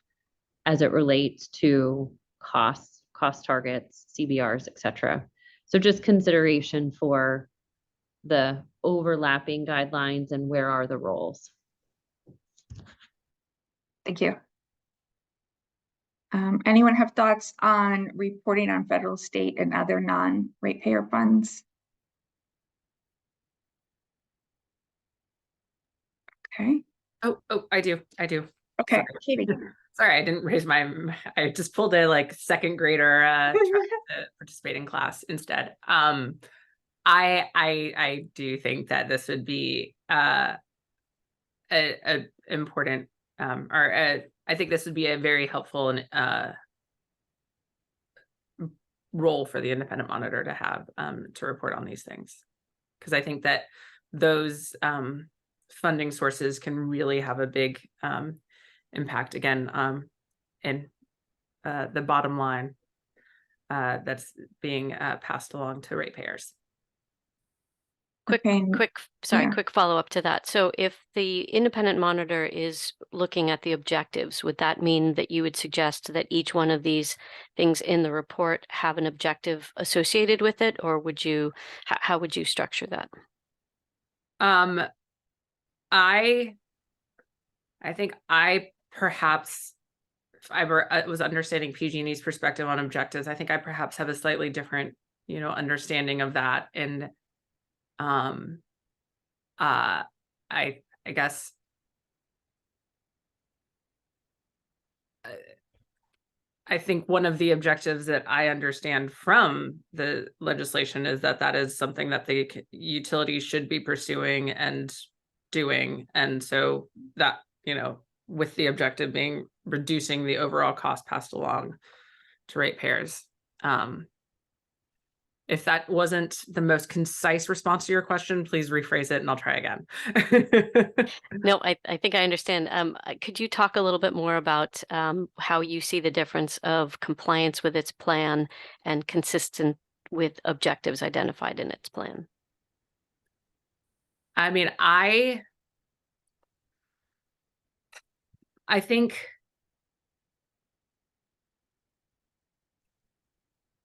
as it relates to costs, cost targets, CBRs, et cetera. So just consideration for the overlapping guidelines and where are the roles. Thank you. Anyone have thoughts on reporting on federal, state, and other non-ratepayer funds? Okay. Oh, I do. Okay, Sorry. Katie. Sorry, I didn't raise I just pulled a like second grader trying to participate in class instead. I do think that this would be a important I think this would be a very helpful and role for the independent monitor to have to report on these things, because I think that those funding sources can really have a big impact again in the bottom line that's being passed along to ratepayers. Quick Yeah. follow-up to that. So if the independent monitor is looking at the objectives, would that mean that you would suggest that each one of these things in the report have an objective associated with it, or would you, how would you structure that? I think I perhaps, if I was understanding PG&E's perspective on objectives, I think I perhaps have a slightly different, understanding of that. And I guess I think one of the objectives that I understand from the legislation is that is something that the utilities should be pursuing and doing. And so that, with the objective being reducing the overall cost passed along to ratepayers. If that wasn't the most concise response to your question, please rephrase it and I'll try again. No, I think I understand. Could you talk a little bit more about how you see the difference of compliance with its plan and consistent with objectives identified in its plan? I mean, I think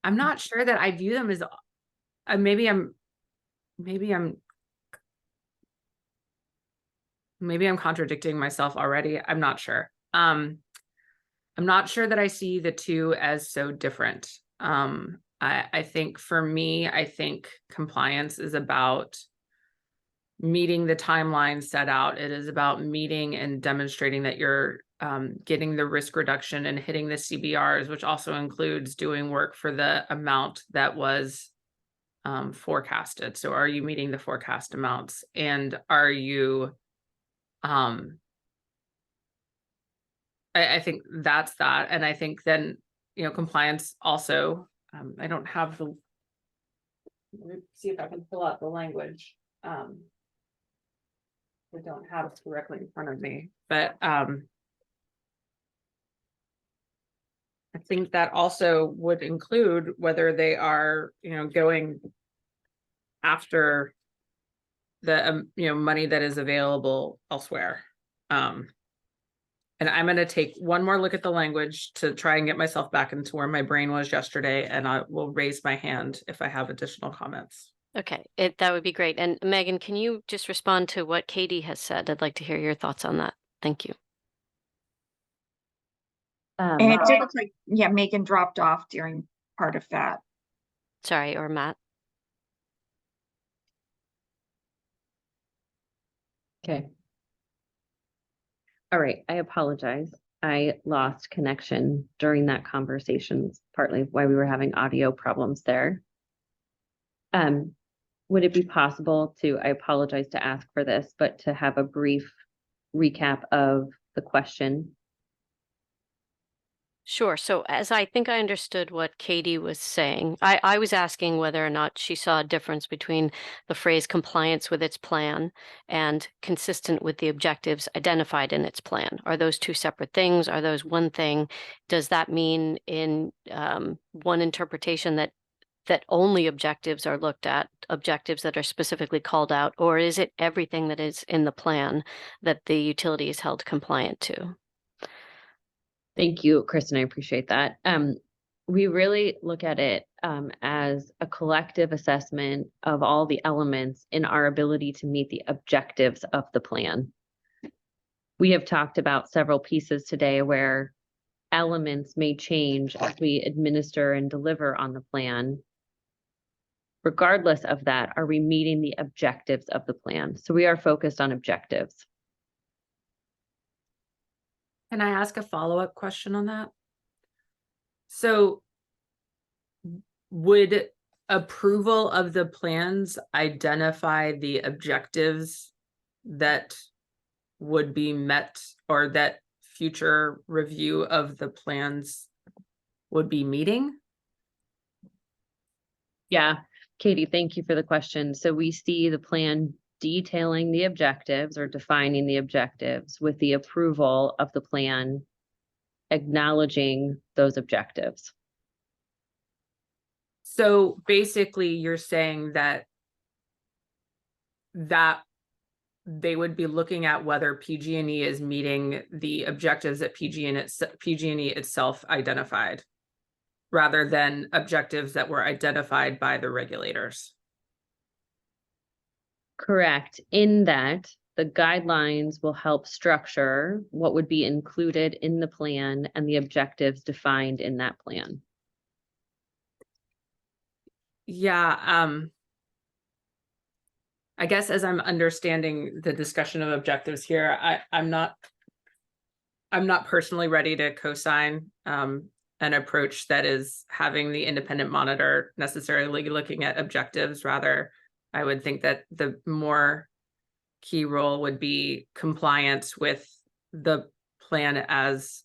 I'm not sure that I view them as maybe I'm contradicting myself already. I'm not sure. I'm not sure that I see the two as so different. I think for me, I think compliance is about meeting the timeline set out. It is about meeting and demonstrating that you're getting the risk reduction and hitting the CBRs, which also includes doing work for the amount that was forecasted. So are you meeting the forecast amounts, and are you I think that's that. And I think then, compliance also, I don't have the, let me see if I can pull out the language. I don't have it directly in front of me, but I think that also would include whether they are, going after the, money that is available elsewhere. And I'm going to take one more look at the language to try and get myself back into where my brain was yesterday, and I will raise my hand if I have additional comments. Okay, that would be great. And Megan, can you just respond to what Katie has said? I'd like to hear your thoughts on that. Thank you. And it did look like, yeah, Megan dropped off during part of that. Sorry, or Matt. Okay. All right, I apologize. I lost connection during that conversation, partly why we were having audio problems there. Would it be possible to, I apologize to ask for this, but to have a brief recap of the question? Sure. So as I think I understood what Katie was saying, I was asking whether or not she saw a difference between the phrase compliance with its plan and consistent with the objectives identified in its plan. Are those two separate things? Are those one thing? Does that mean in one interpretation that only objectives are looked at, objectives that are specifically called out, or is it everything that is in the plan that the utility is held compliant to? Thank you, Kristen. I appreciate that. We really look at it as a collective assessment of all the elements in our ability to meet the objectives of the plan. We have talked about several pieces today where elements may change as we administer and deliver on the plan. Regardless of that, are we meeting the objectives of the plan? So we are focused on objectives. Can I ask a follow-up question on that? So would approval of the plans identify the objectives that would be met, or that future review of the plans would be meeting? Yeah, Katie, thank you for the question. So we see the plan detailing the objectives or defining the objectives with the approval of the plan, acknowledging those objectives. So basically you're saying that they would be looking at whether PG&E is meeting the objectives that PG&E itself identified, rather than objectives that were identified by the regulators. Correct, in that the guidelines will help structure what would be included in the plan and the objectives defined in that plan. Yeah, I guess as I'm understanding the discussion of objectives here, I'm not personally ready to co-sign an approach that is having the independent monitor necessarily looking at objectives. Rather, I would think that the more key role would be compliance with the plan as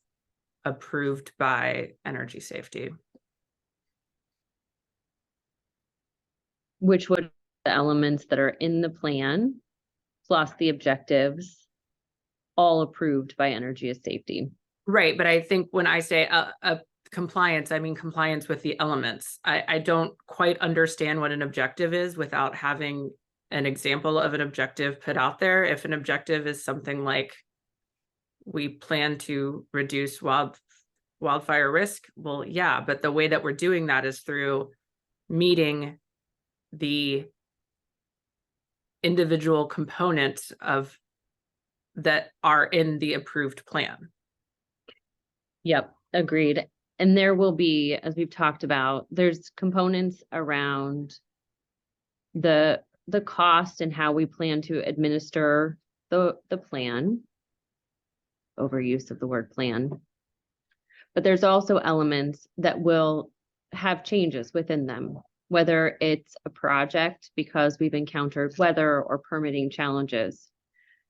approved by Energy Safety. Which would be the elements that are in the plan, plus the objectives, all approved by Energy Safety. Right, but I think when I say compliance, I mean compliance with the elements. I don't quite understand what an objective is without having an example of an objective put out there. If an objective is something like, we plan to reduce wildfire risk, well, yeah, but the way that we're doing that is through meeting the individual components of that are in the approved plan. Yep, agreed. And there will be, as we've talked about, there's components around the cost and how we plan to administer the plan, overuse of the word plan. But there's also elements that will have changes within them, whether it's a project because we've encountered weather or permitting challenges.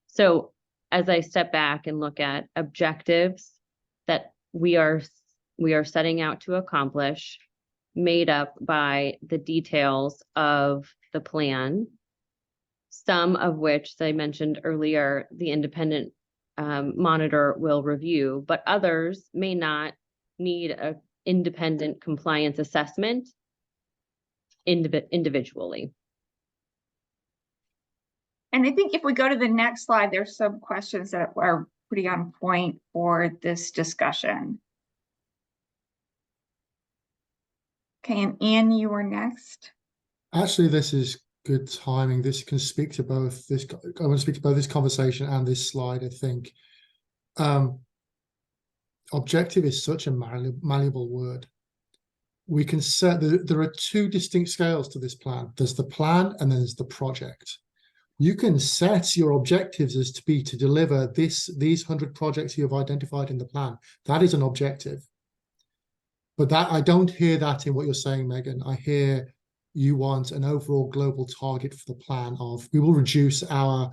So as I step back and look at objectives that we are setting out to accomplish, made up by the details of the plan, some of which, as I mentioned earlier, the independent monitor will review, but others may not need an independent compliance assessment individually. And I think if we go to the next slide, there's some questions that are pretty on point for this discussion. Okay, and Ian, you were next. Actually, this is good timing. This can speak to both this. I want to speak to both this conversation and this slide, I think. Objective is such a malleable word. We can set, there are two distinct scales to this plan. There's the plan and then there's the project. You can set your objectives as to be to deliver these 100 projects you have identified in the plan. That is an objective. But that I don't hear that in what you're saying, Megan. I hear you want an overall global target for the plan of, we will reduce our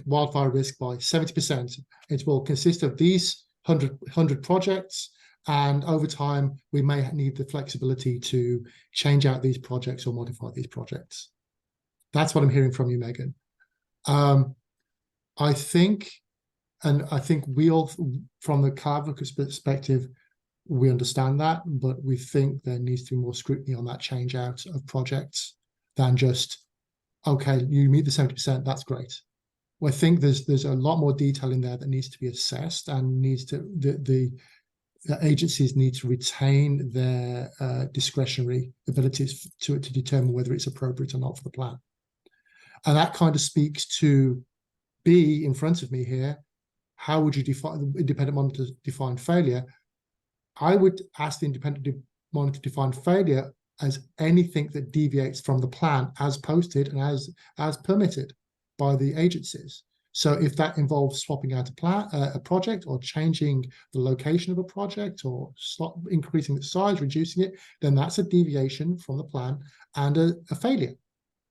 wildfire risk by 70%. It will consist of these 100 projects, And over time, we may need the flexibility to change out these projects or modify these projects. That's what I'm hearing from you, Megan. I think we all, from the collaborative perspective, we understand that, but we think there needs to be more scrutiny on that change out of projects than just, okay, you meet the 70%, that's great. Well, I think there's a lot more detail in there that needs to be assessed and needs to, the agencies need to retain their discretionary abilities to determine whether it's appropriate or not for the plan. And that kind of speaks to B in front of me here. How would you define the independent monitor define failure? I would ask the independent monitor to define failure as anything that deviates from the plan as posted and as permitted by the agencies. So if that involves swapping out a project or changing the location of a project or increasing the size, reducing it, then that's a deviation from the plan and a failure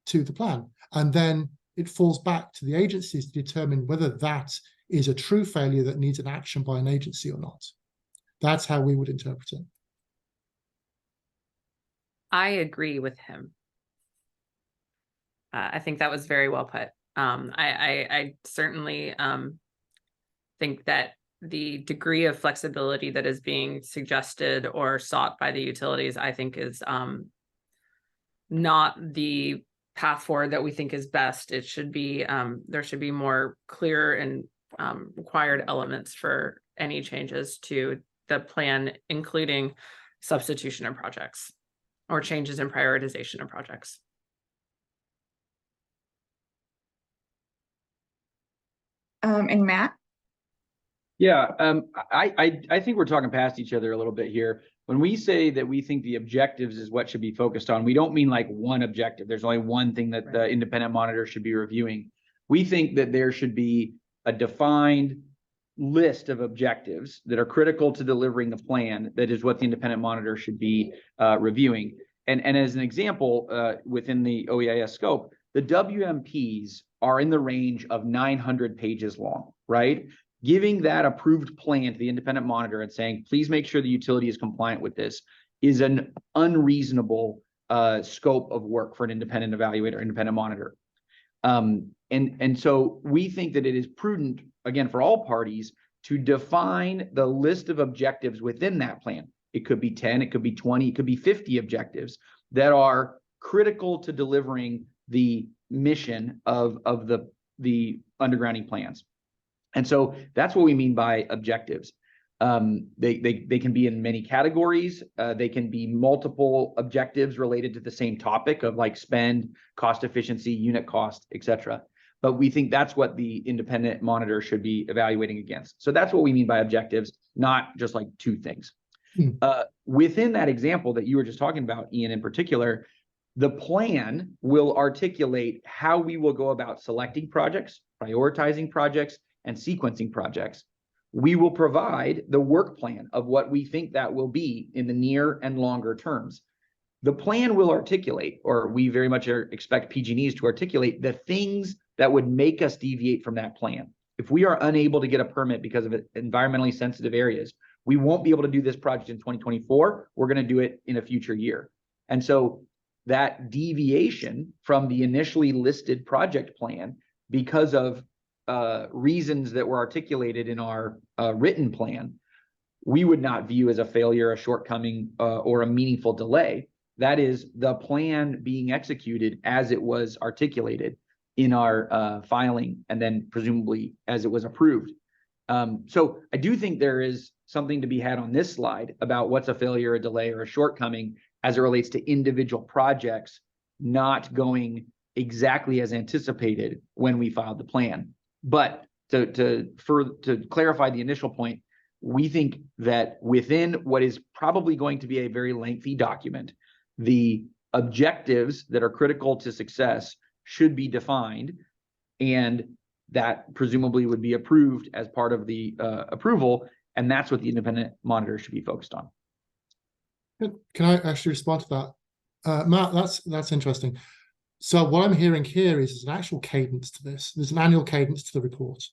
to the plan. And then it falls back to the agencies to determine whether that is a true failure that needs an action by an agency or not. That's how we would interpret it. I agree with him. I think that was very well put. I certainly think that the degree of flexibility that is being suggested or sought by the utilities, I think is not the path forward that we think is best. It should be, there should be more clear and required elements for any changes to the plan, including substitution of projects or changes in prioritization of projects. And Matt? Yeah, I think we're talking past each other a little bit here. When we say that we think the objectives is what should be focused on, we don't mean like one objective. There's only one thing that the independent monitor should be reviewing. We think that there should be a defined list of objectives that are critical to delivering the plan. That is what the independent monitor should be reviewing. And as an example, within the OEIS scope, the WMPs are in the range of 900 pages long, right? Giving that approved plan to the independent monitor and saying, please make sure the utility is compliant with this, is an unreasonable scope of work for an independent evaluator, independent monitor. And so we think that it is prudent, again, for all parties to define the list of objectives within that plan. It could be 10, it could be 20, it could be 50 objectives that are critical to delivering the mission of the undergrounding plans. And so that's what we mean by objectives. They can be in many categories. They can be multiple objectives related to the same topic of like spend, cost efficiency, unit cost, etc. But we think that's what the independent monitor should be evaluating against. So that's what we mean by objectives, not just like two things. Within that example that you were just talking about, Ian, in particular, the plan will articulate how we will go about selecting projects, prioritizing projects, and sequencing projects. We will provide the work plan of what we think that will be in the near and longer terms. The plan will articulate, or we very much expect PG&Es to articulate, the things that would make us deviate from that plan. If we are unable to get a permit because of environmentally sensitive areas, we won't be able to do this project in 2024. We're going to do it in a future year. And so that deviation from the initially listed project plan, because of reasons that were articulated in our written plan, we would not view as a failure, a shortcoming, or a meaningful delay. That is the plan being executed as it was articulated in our filing, and then presumably as it was approved. So I do think there is something to be had on this slide about what's a failure, a delay, or a shortcoming as it relates to individual projects not going exactly as anticipated when we filed the plan. But to clarify the initial point, we think that within what is probably going to be a very lengthy document, the objectives that are critical to success should be defined, and that presumably would be approved as part of the approval, and that's what the independent monitor should be focused on. Can I actually respond to that? Matt, that's interesting. So what I'm hearing here is there's an actual cadence to this. There's an annual cadence to the report.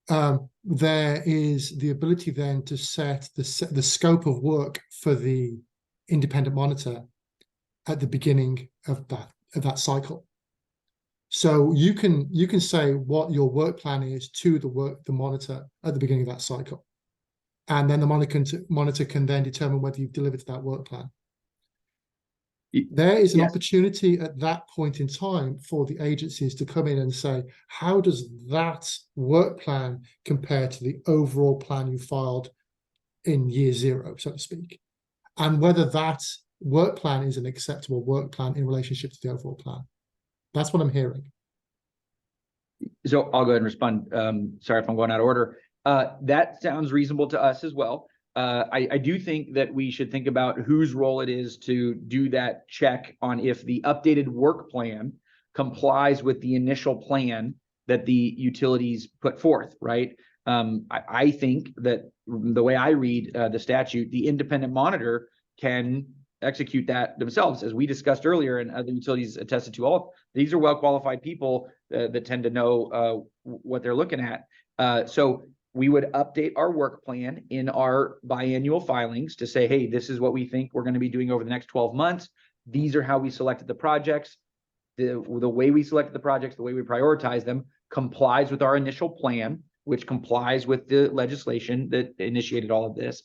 there is the ability then to set the scope of work for the independent monitor at the beginning of that cycle. So you can say what your work plan is to the monitor at the beginning of that cycle, and then the monitor can then determine whether you've delivered to that work plan. There is an opportunity at that point in time for the agencies to come in and say, how does that work plan compare to the overall plan you filed in year zero, so to speak, and whether that work plan is an acceptable work plan in relationship to the overall plan. That's what I'm hearing. So I'll go ahead and respond. Sorry if I'm going out of order. That sounds reasonable to us as well. I do think that we should think about whose role it is to do that check on if the updated work plan complies with the initial plan that the utilities put forth, right? I think that the way I read the statute, the independent monitor can execute that themselves. As we discussed earlier, and other utilities attested to, all these are well-qualified people that tend to know what they're looking at. So we would update our work plan in our biannual filings to say, hey, this is what we think we're going to be doing over the next 12 months. These are how we selected the projects. The way we selected the projects, the way we prioritize them, complies with our initial plan, which complies with the legislation that initiated all of this.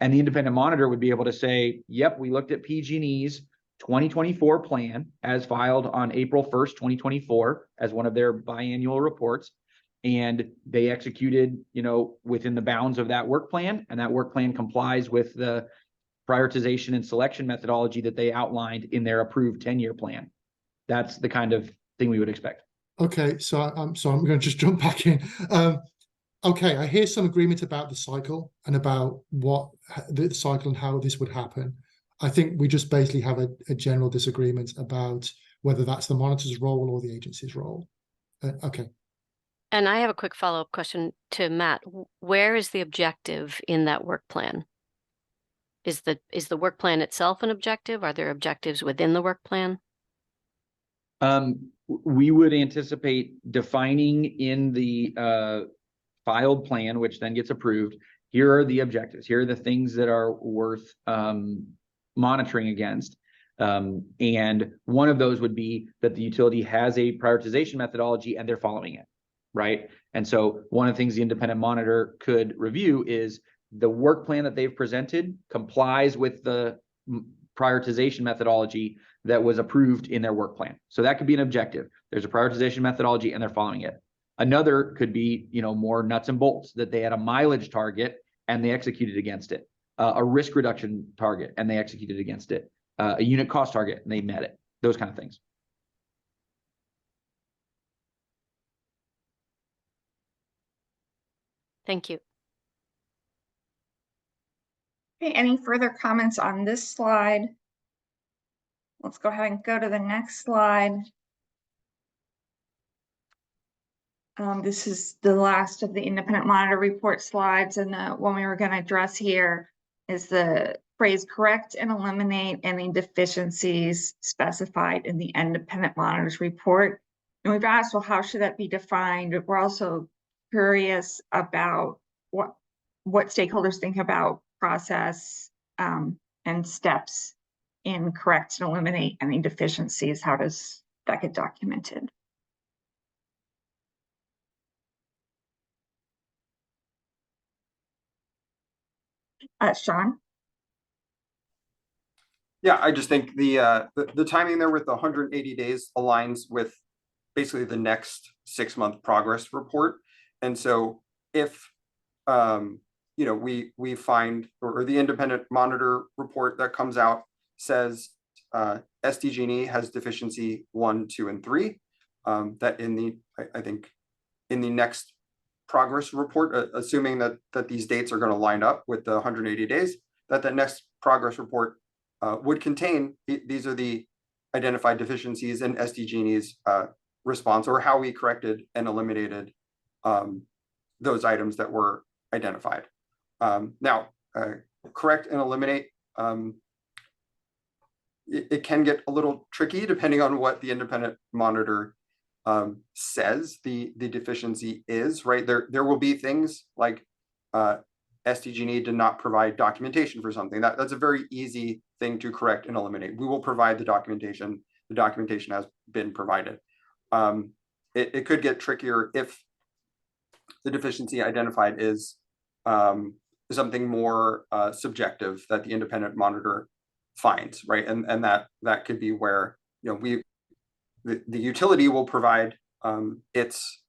And the independent monitor would be able to say, yep, we looked at PG&E's 2024 plan as filed on April 1st, 2024 as one of their biannual reports. And they executed, within the bounds of that work plan, and that work plan complies with the prioritization and selection methodology that they outlined in their approved 10-year plan. That's the kind of thing we would expect. Okay, so I'm going to just jump back in. Okay, I hear some agreement about the cycle and about what the cycle and how this would happen. I think we just basically have a general disagreement about whether that's the monitor's role or the agency's role. Okay. And I have a quick follow-up question to Matt. Where is the objective in that work plan? Is the work plan itself an objective? Are there objectives within the work plan? We would anticipate defining in the filed plan, which then gets approved. Here are the objectives. Here are the things that are worth monitoring against. And one of those would be that the utility has a prioritization methodology and they're following it, right? And so one of the things the independent monitor could review is the work plan that they've presented complies with the prioritization methodology that was approved in their work plan. So that could be an objective. There's a prioritization methodology and they're following it. Another could be, more nuts and bolts, that they had a mileage target and they executed against it, a risk reduction target and they executed against it, a unit cost target and they met it, those kind of things. Thank you. Okay, any further comments on this slide? Let's go ahead and go to the next slide. This is the last of the independent monitor report slides, and the one we were going to address here is the phrase correct and eliminate any deficiencies specified in the independent monitor's report. And we've asked, well, how should that be defined? We're also curious about what stakeholders think about process and steps in correct and eliminate any deficiencies. How does that get documented? Sean? Yeah, I just think the timing there with the 180 days aligns with basically the next 6-month progress report. And so if we find, or the independent monitor report that comes out says SDG&E has deficiency 1, 2, and 3, that I think in the next progress report, assuming that these dates are going to line up with the 180 days, that the next progress report would contain these are the identified deficiencies in SDG&E's response, or how we corrected and eliminated those items that were identified. Now, correct and eliminate, it can get a little tricky depending on what the independent monitor says the deficiency is, right? There will be things like SDG&E did not provide documentation for something. That's a very easy thing to correct and eliminate. We will provide the documentation. The documentation has been provided. It could get trickier if the deficiency identified is something more subjective that the independent monitor finds, right? And that could be where, you know, the utility will provide its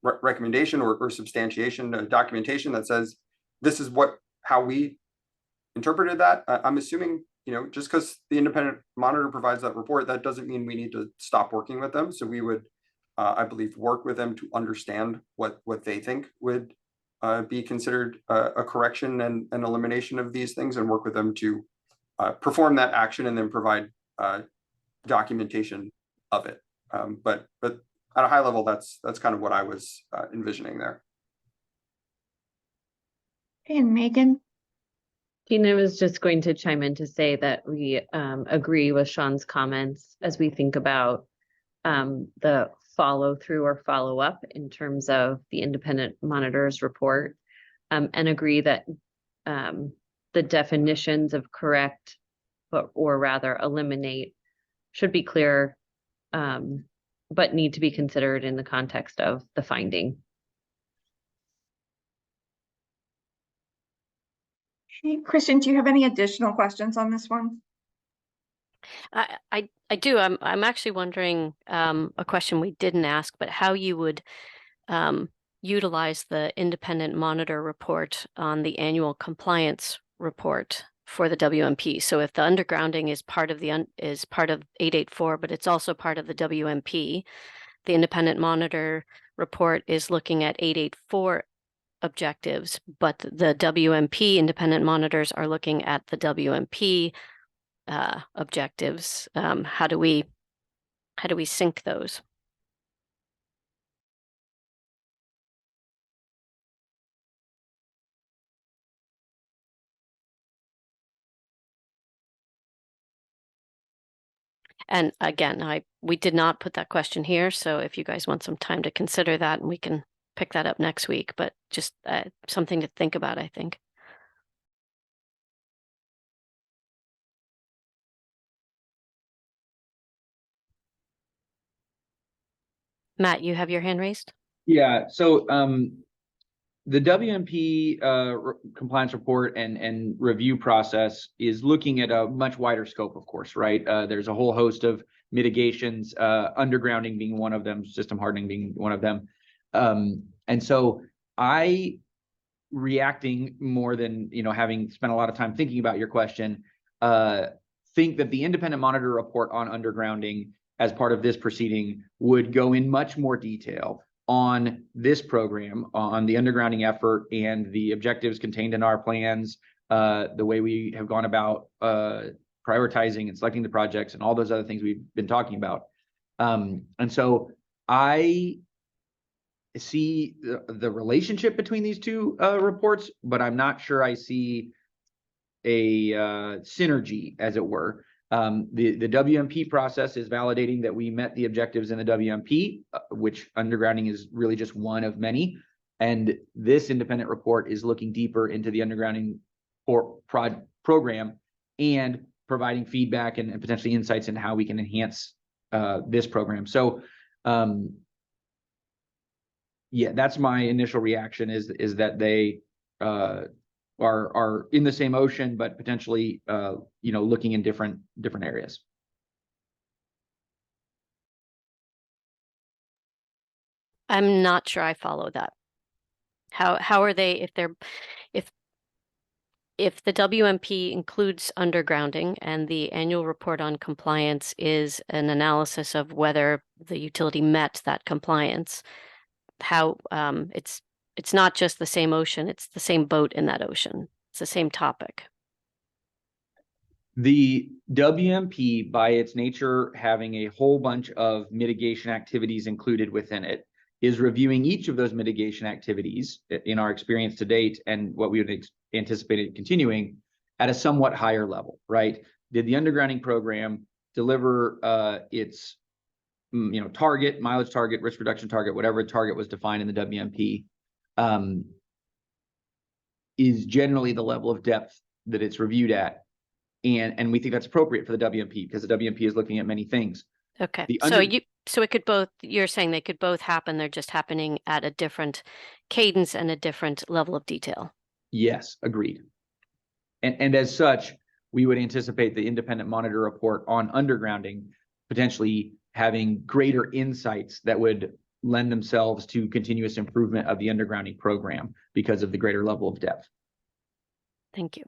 recommendation or substantiation, documentation that says this is how we interpreted that. I'm assuming, you know, just because the independent monitor provides that report, that doesn't mean we need to stop working with them. So we would, I believe, work with them to understand what they think would be considered a correction and an elimination of these things, and work with them to perform that action and then provide documentation of it. But at a high level, that's kind of what I was envisioning there. And Megan? Tina was just going to chime in to say that we agree with Sean's comments as we think about the follow through or follow up in terms of the independent monitor's report, and agree that the definitions of correct, or rather eliminate, should be clear, but need to be considered in the context of the finding. Hey, Christian, do you have any additional questions on this one? I do. I'm actually wondering a question we didn't ask, but how you would utilize the independent monitor report on the annual compliance report for the WMP. So if the undergrounding is part of 884, but it's also part of the WMP, the independent monitor report is looking at 884 objectives, but the WMP independent monitors are looking at the WMP objectives. How do we sync those? And again, we did not put that question here, so if you guys want some time to consider that, and we can pick that up next week, but just something to think about, I think. Matt, you have your hand raised? Yeah, so the WMP compliance report and review process is looking at a much wider scope, of course, right? There's a whole host of mitigations, undergrounding being one of them, system hardening being one of them. And so reacting more than, you know, having spent a lot of time thinking about your question, think that the independent monitor report on undergrounding as part of this proceeding would go in much more detail on this program, on the undergrounding effort and the objectives contained in our plans, the way we have gone about prioritizing and selecting the projects and all those other things we've been talking about. And so I see the relationship between these two reports, but I'm not sure I see a synergy, as it were. The WMP process is validating that we met the objectives in the WMP, which undergrounding is really just one of many. And this independent report is looking deeper into the undergrounding program and providing feedback and potentially insights into how we can enhance this program. So yeah, that's my initial reaction, is that they are in the same ocean, but potentially you know, looking in different areas. I'm not sure I follow that. How are they, if the WMP includes undergrounding and the annual report on compliance is an analysis of whether the utility met that compliance, how it's not just the same ocean, it's the same boat in that ocean. It's the same topic. The WMP, by its nature, having a whole bunch of mitigation activities included within it, is reviewing each of those mitigation activities in our experience to date and what we would anticipate it continuing at a somewhat higher level, right? Did the undergrounding program deliver its target, mileage target, risk reduction target, whatever target was defined in the WMP, is generally the level of depth that it's reviewed at. And we think that's appropriate for the WMP because the WMP is looking at many things. Okay, The so it could both, you're saying they could both happen, they're just happening at a different cadence and a different level of detail. Yes, agreed. And as such, we would anticipate the independent monitor report on undergrounding potentially having greater insights that would lend themselves to continuous improvement of the undergrounding program because of the greater level of depth. Thank you.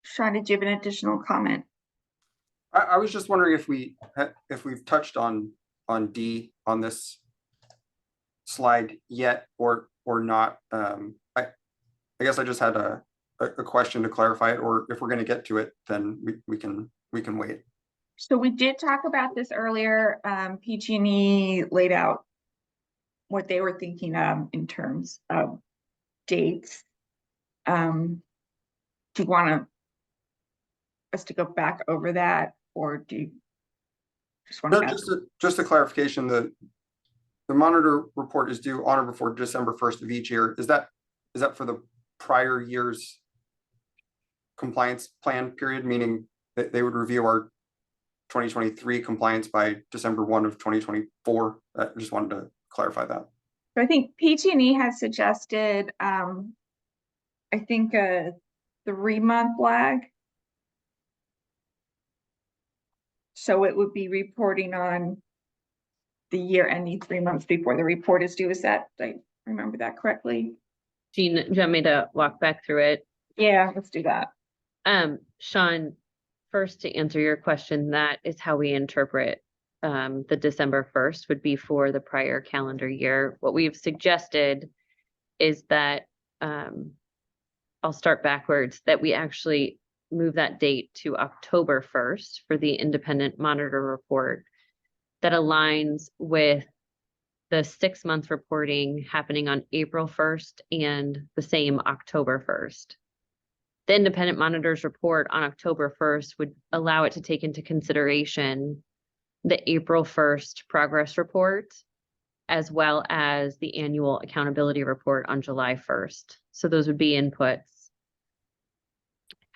Sean, did you have an additional comment? I was just wondering if we've touched on D on this slide yet or not. I guess I just had a question to clarify it, or if we're going to get to it, then we can wait. So we did talk about this earlier. PG&E laid out what they were thinking of in terms of dates. Do you want us to go back over that, or do you just want No, just a clarification. The monitor report is due on or before December 1st of each year. Is that for the prior year's compliance plan period, meaning that they would review our 2023 compliance by December 1 of 2024? I just wanted to clarify that. I think PG&E has suggested, I think a 3-month lag. So it would be reporting on the year ending 3 months before the report is due. Is that, I remember that correctly? Jean, do you want me to walk back through it? Yeah, let's do that. Sean, first to answer your question, that is how we interpret the December 1st would be for the prior calendar year. What we've suggested is that, I'll start backwards, that we actually move that date to October 1st for the independent monitor report that aligns with the 6-month reporting happening on April 1st and the same October 1st. The independent monitor's report on October 1st would allow it to take into consideration the April 1st progress report, as well as the annual accountability report on July 1st. So those would be inputs.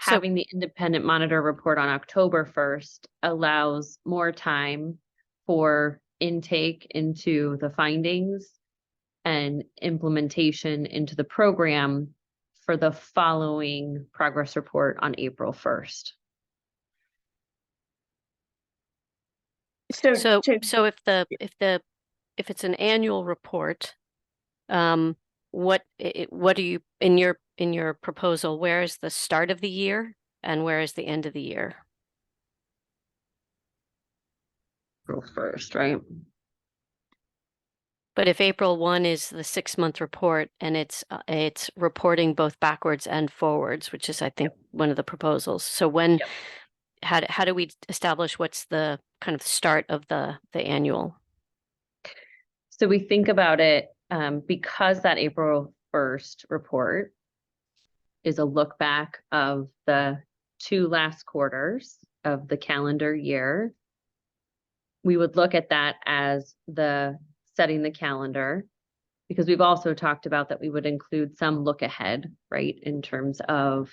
So- Having the independent monitor report on October 1st allows more time for intake into the findings and implementation into the program for the following progress report on April 1st. So if it's an annual report, what do you, in your proposal, where is the start of the year and where is the end of the year? April 1st, right? But if April 1 is the 6-month report and it's reporting both backwards and forwards, which is, I think, one of the proposals. So when, how do we establish what's the kind of start of the annual? So we think about it, because that April 1st report is a look back of the 2 last quarters of the calendar year. We would look at that as the setting the calendar, because we've also talked about that we would include some look ahead, right? In terms of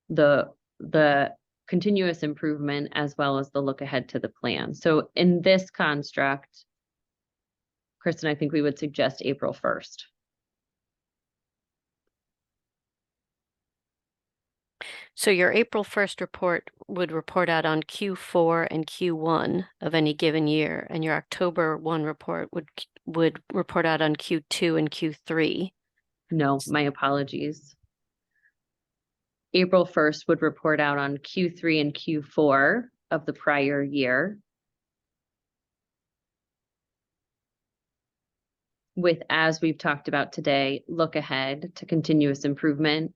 the continuous improvement as well as the look ahead to the plan. So in this construct, Kristen, I think we would suggest April 1st. So your April 1st report would report out on Q4 and Q1 of any given year, and your October 1 report would report out on Q2 and Q3. No, my apologies. April 1st would report out on Q3 and Q4 of the prior year, with, as we've talked about today, look ahead to continuous improvement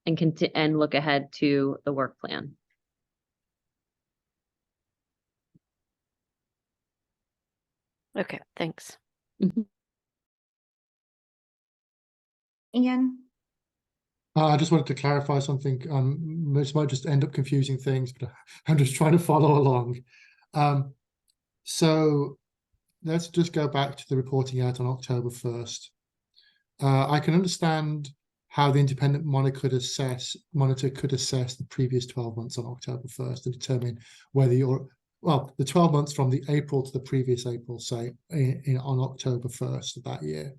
and look ahead to the work plan. Okay, thanks. Mhm. Ian? I just wanted to clarify something. This might just end up confusing things, but I'm just trying to follow along. So let's just go back to the reporting out on October 1st. I can understand how the independent monitor could assess the previous 12 months on October 1st to determine whether you're, well, the 12 months from the April to the previous April, say, on October 1st of that year.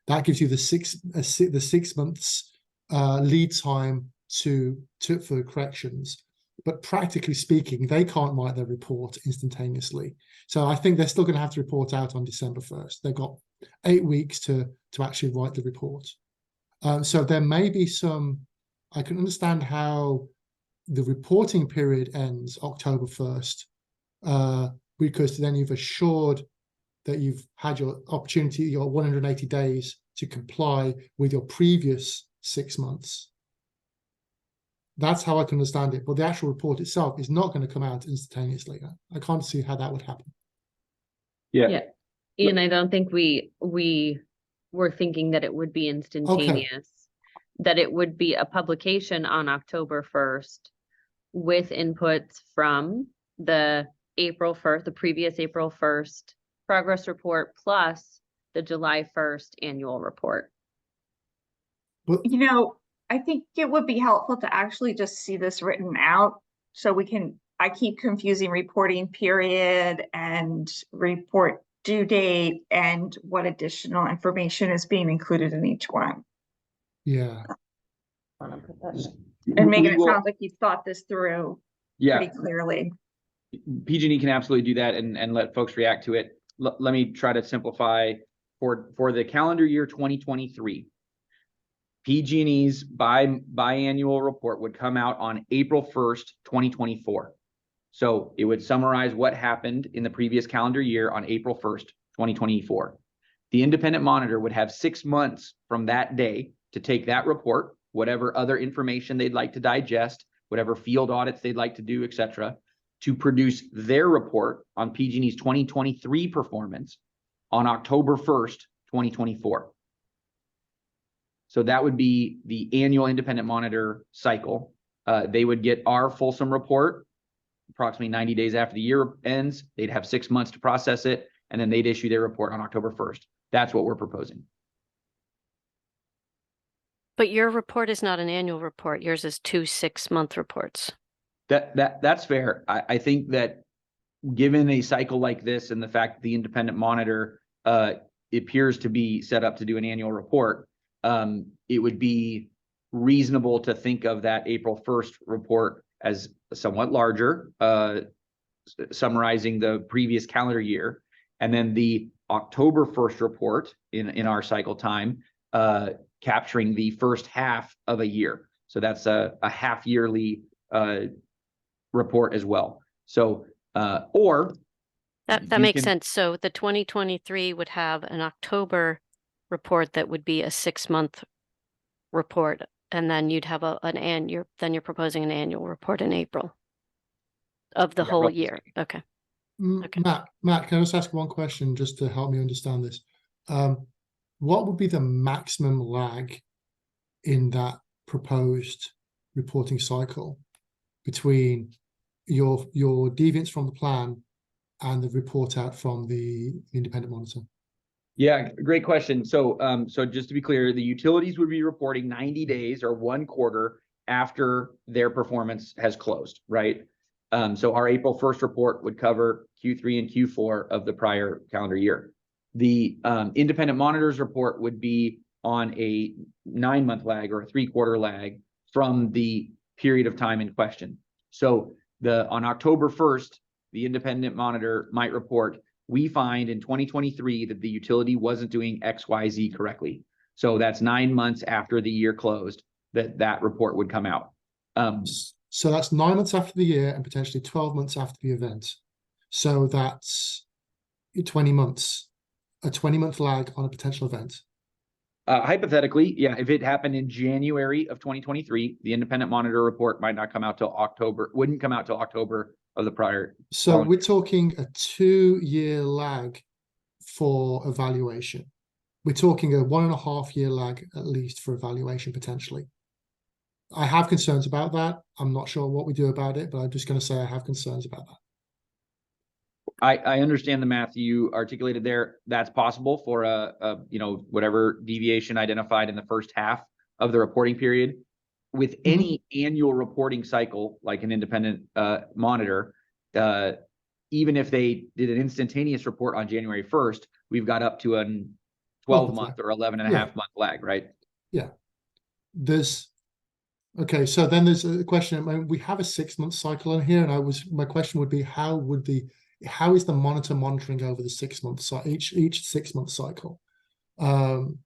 That gives you the 6 months lead time for corrections. But practically speaking, they can't write their report instantaneously. So I think they're still going to have to report out on December 1st. They've got 8 weeks to actually write the report. So there may be some, I can understand how the reporting period ends October 1st, because then you've assured that you've had your opportunity, your 180 days to comply with your previous 6 months. That's how I can understand it. But the actual report itself is not going to come out instantaneously. I can't see how that would happen. Yeah. And I don't think we were thinking that it would be instantaneous, that it would be a publication on October 1st with inputs from the April 1st, the previous April 1st progress report plus the July 1st annual report. But You know, I think it would be helpful to actually just see this written out so we can, I keep confusing reporting period and report due date and what additional information is being included in each one. yeah, And Megan, We it will- sounds like you've thought this through Yeah, pretty clearly. PG&E can absolutely do that and let folks react to it. Let me try to simplify for the calendar year 2023. PG&E's biannual report would come out on April 1st, 2024. So it would summarize what happened in the previous calendar year on April 1st, 2024. The independent monitor would have 6 months from that day to take that report, whatever other information they'd like to digest, whatever field audits they'd like to do, et cetera, to produce their report on PG&E's 2023 performance on October 1st, 2024. So that would be the annual independent monitor cycle. They would get our fulsome report approximately 90 days after the year ends. They'd have 6 months to process it, and then they'd issue their report on October 1st. That's what we're proposing. But your report is not an annual report. Yours is 2 6-month reports. That's fair. I think that given a cycle like this and the fact that the independent monitor appears to be set up to do an annual report, it would be reasonable to think of that April 1st report as somewhat larger, summarizing the previous calendar year, and then the October 1st report in our cycle time, capturing the first half of a year. So that's a half yearly report as well. So, or that makes sense. So the 2023 would have an October report that would be a 6-month report, and then you'd have then you're proposing an annual report in April of the whole year. Okay. Okay. Matt, can I just ask one question just to help me understand this? What would be the maximum lag in that proposed reporting cycle between your deviance from the plan and the report out from the independent monitor? Yeah, great question. So, so just to be clear, the utilities would be reporting 90 days or 1 quarter after their performance has closed, right? So our April 1st report would cover Q3 and Q4 of the prior calendar year. The independent monitors report would be on a 9-month lag or a 3-quarter lag from the period of time in question. So on October 1st, the independent monitor might report, we find in 2023 that the utility wasn't doing XYZ correctly. So that's 9 months after the year closed that report would come out. So that's 9 months after the year and potentially 12 months after the event. So that's 20 months, a 20-month lag on a potential event. Hypothetically, yeah, if it happened in January of 2023, the independent monitor report might not come out till October, wouldn't come out till October of the prior. So we're talking a 2-year lag for evaluation. we're talking a 1.5 year lag at least for evaluation potentially. I have concerns about that. I'm not sure what we do about it, but I'm just going to say I have concerns about that. I understand the math you articulated there. That's possible for whatever deviation identified in the first half of the reporting period. With any annual reporting cycle, like an independent monitor, even if they did an instantaneous report on January 1st, we've got up to a 12-month or 11.5-month lag, right? Yeah. Okay, so then there's a question. I mean, we have a 6-month cycle in here, and my question would be, how is the monitor monitoring over the 6-month each 6-month cycle? And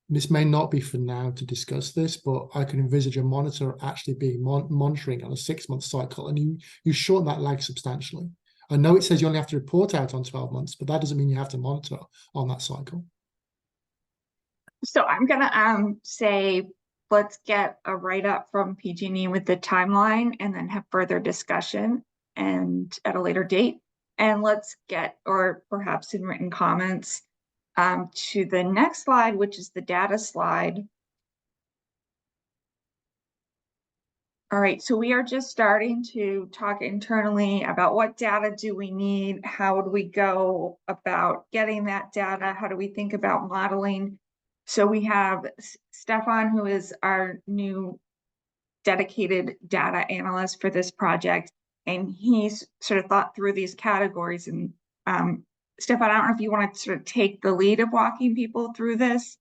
this may not be for now to discuss this, but I can envisage a monitor actually being monitoring on a 6-month cycle, and you shorten that lag substantially. I know it says you only have to report out on 12 months, but that doesn't mean you have to monitor on that cycle. So I'm gonna say, let's get a write-up from PG&E with the timeline and then have further discussion and at a later date. And let's get, or perhaps in written comments, to the next slide, which is the data slide. All right, so we are just starting to talk internally about what data do we need? How would we go about getting that data? How do we think about modeling? So we have Stefan, who is our new dedicated data analyst for this project, and he's sort of thought through these categories. And Stefan, I don't know if you want to sort of take the lead of walking people through this.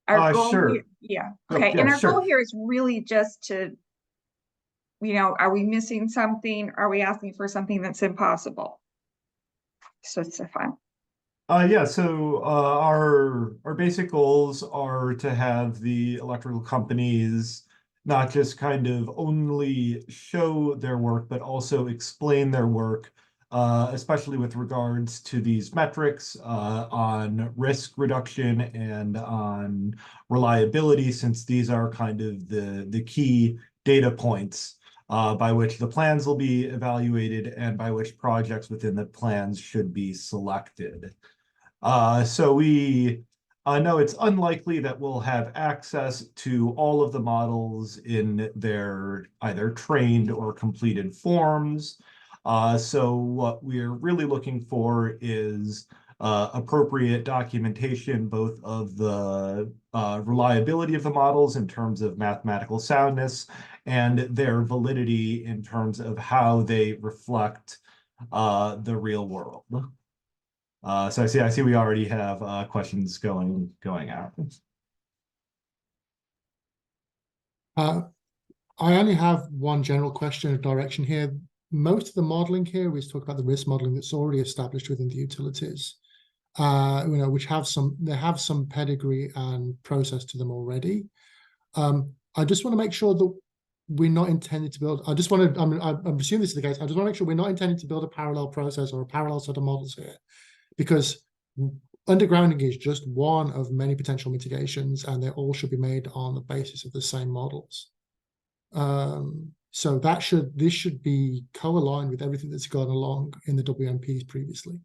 Our goal Sure. here, yeah. Okay. And our goal here is really just to, are we missing something? Are we asking for something that's impossible? So Stefan. Yeah, so our basic goals are to have the electrical companies not just kind of only show their work, but also explain their work, especially with regards to these metrics on risk reduction and on reliability, since these are kind of the key data points by which the plans will be evaluated and by which projects within the plans should be selected. So we know it's unlikely that we'll have access to all of the models in their either trained or completed forms. So what we're really looking for is appropriate documentation, both of the reliability of the models in terms of mathematical soundness and their validity in terms of how they reflect the real world. So I see we already have questions going out. I only have one general question of direction here. Most of the modeling here, we talk about the risk modeling that's already established within the utilities, which have some pedigree and process to them already. I just want to make sure that we're not intending to build. I'm assuming this is the case. I just want to make sure we're not intending to build a parallel process or a parallel set of models here, because undergrounding is just one of many potential mitigations, and they all should be made on the basis of the same models. So this should be co-aligned with everything that's gone along in the WMPs previously.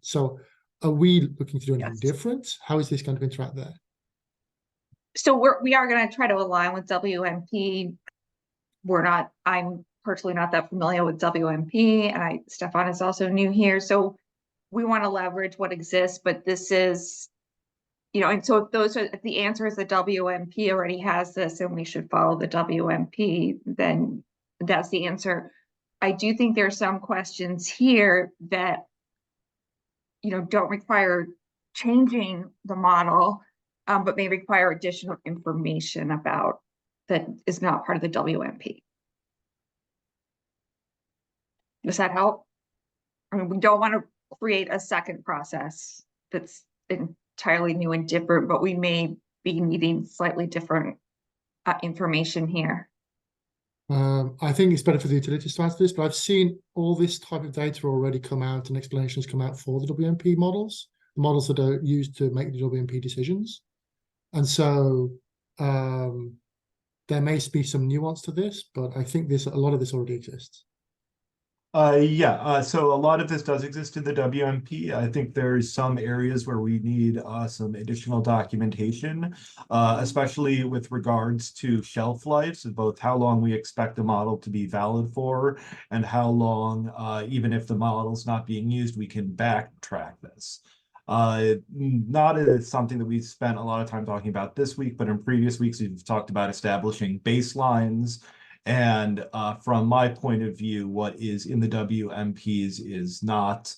So are we looking to do anything different? How is this going to interact there? So we are going to try to align with WMP. I'm personally not that familiar with WMP, and Stefan is also new here. So we want to leverage what exists, but this is, and so if the answer is the WMP already has this and we should follow the WMP, then that's the answer. I do think there are some questions here that, don't require changing the model, but may require additional information about that is not part of the WMP. Does that help? I mean, we don't want to create a second process that's entirely new and different, but we may be needing slightly different information here. I think it's better for the utilities to answer this, but I've seen all this type of data already come out and explanations come out for the WMP models, the models that are used to make the WMP decisions. And so there may be some nuance to this, but I think a lot of this already exists. So a lot of this does exist in the WMP. I think there's some areas where we need some additional documentation, especially with regards to shelf lives, both how long we expect a model to be valid for and how long, even if the model's not being used, we can backtrack this. Not as something that we've spent a lot of time talking about this week, but in previous weeks, we've talked about establishing baselines. And from my point of view, what is in the WMPs is not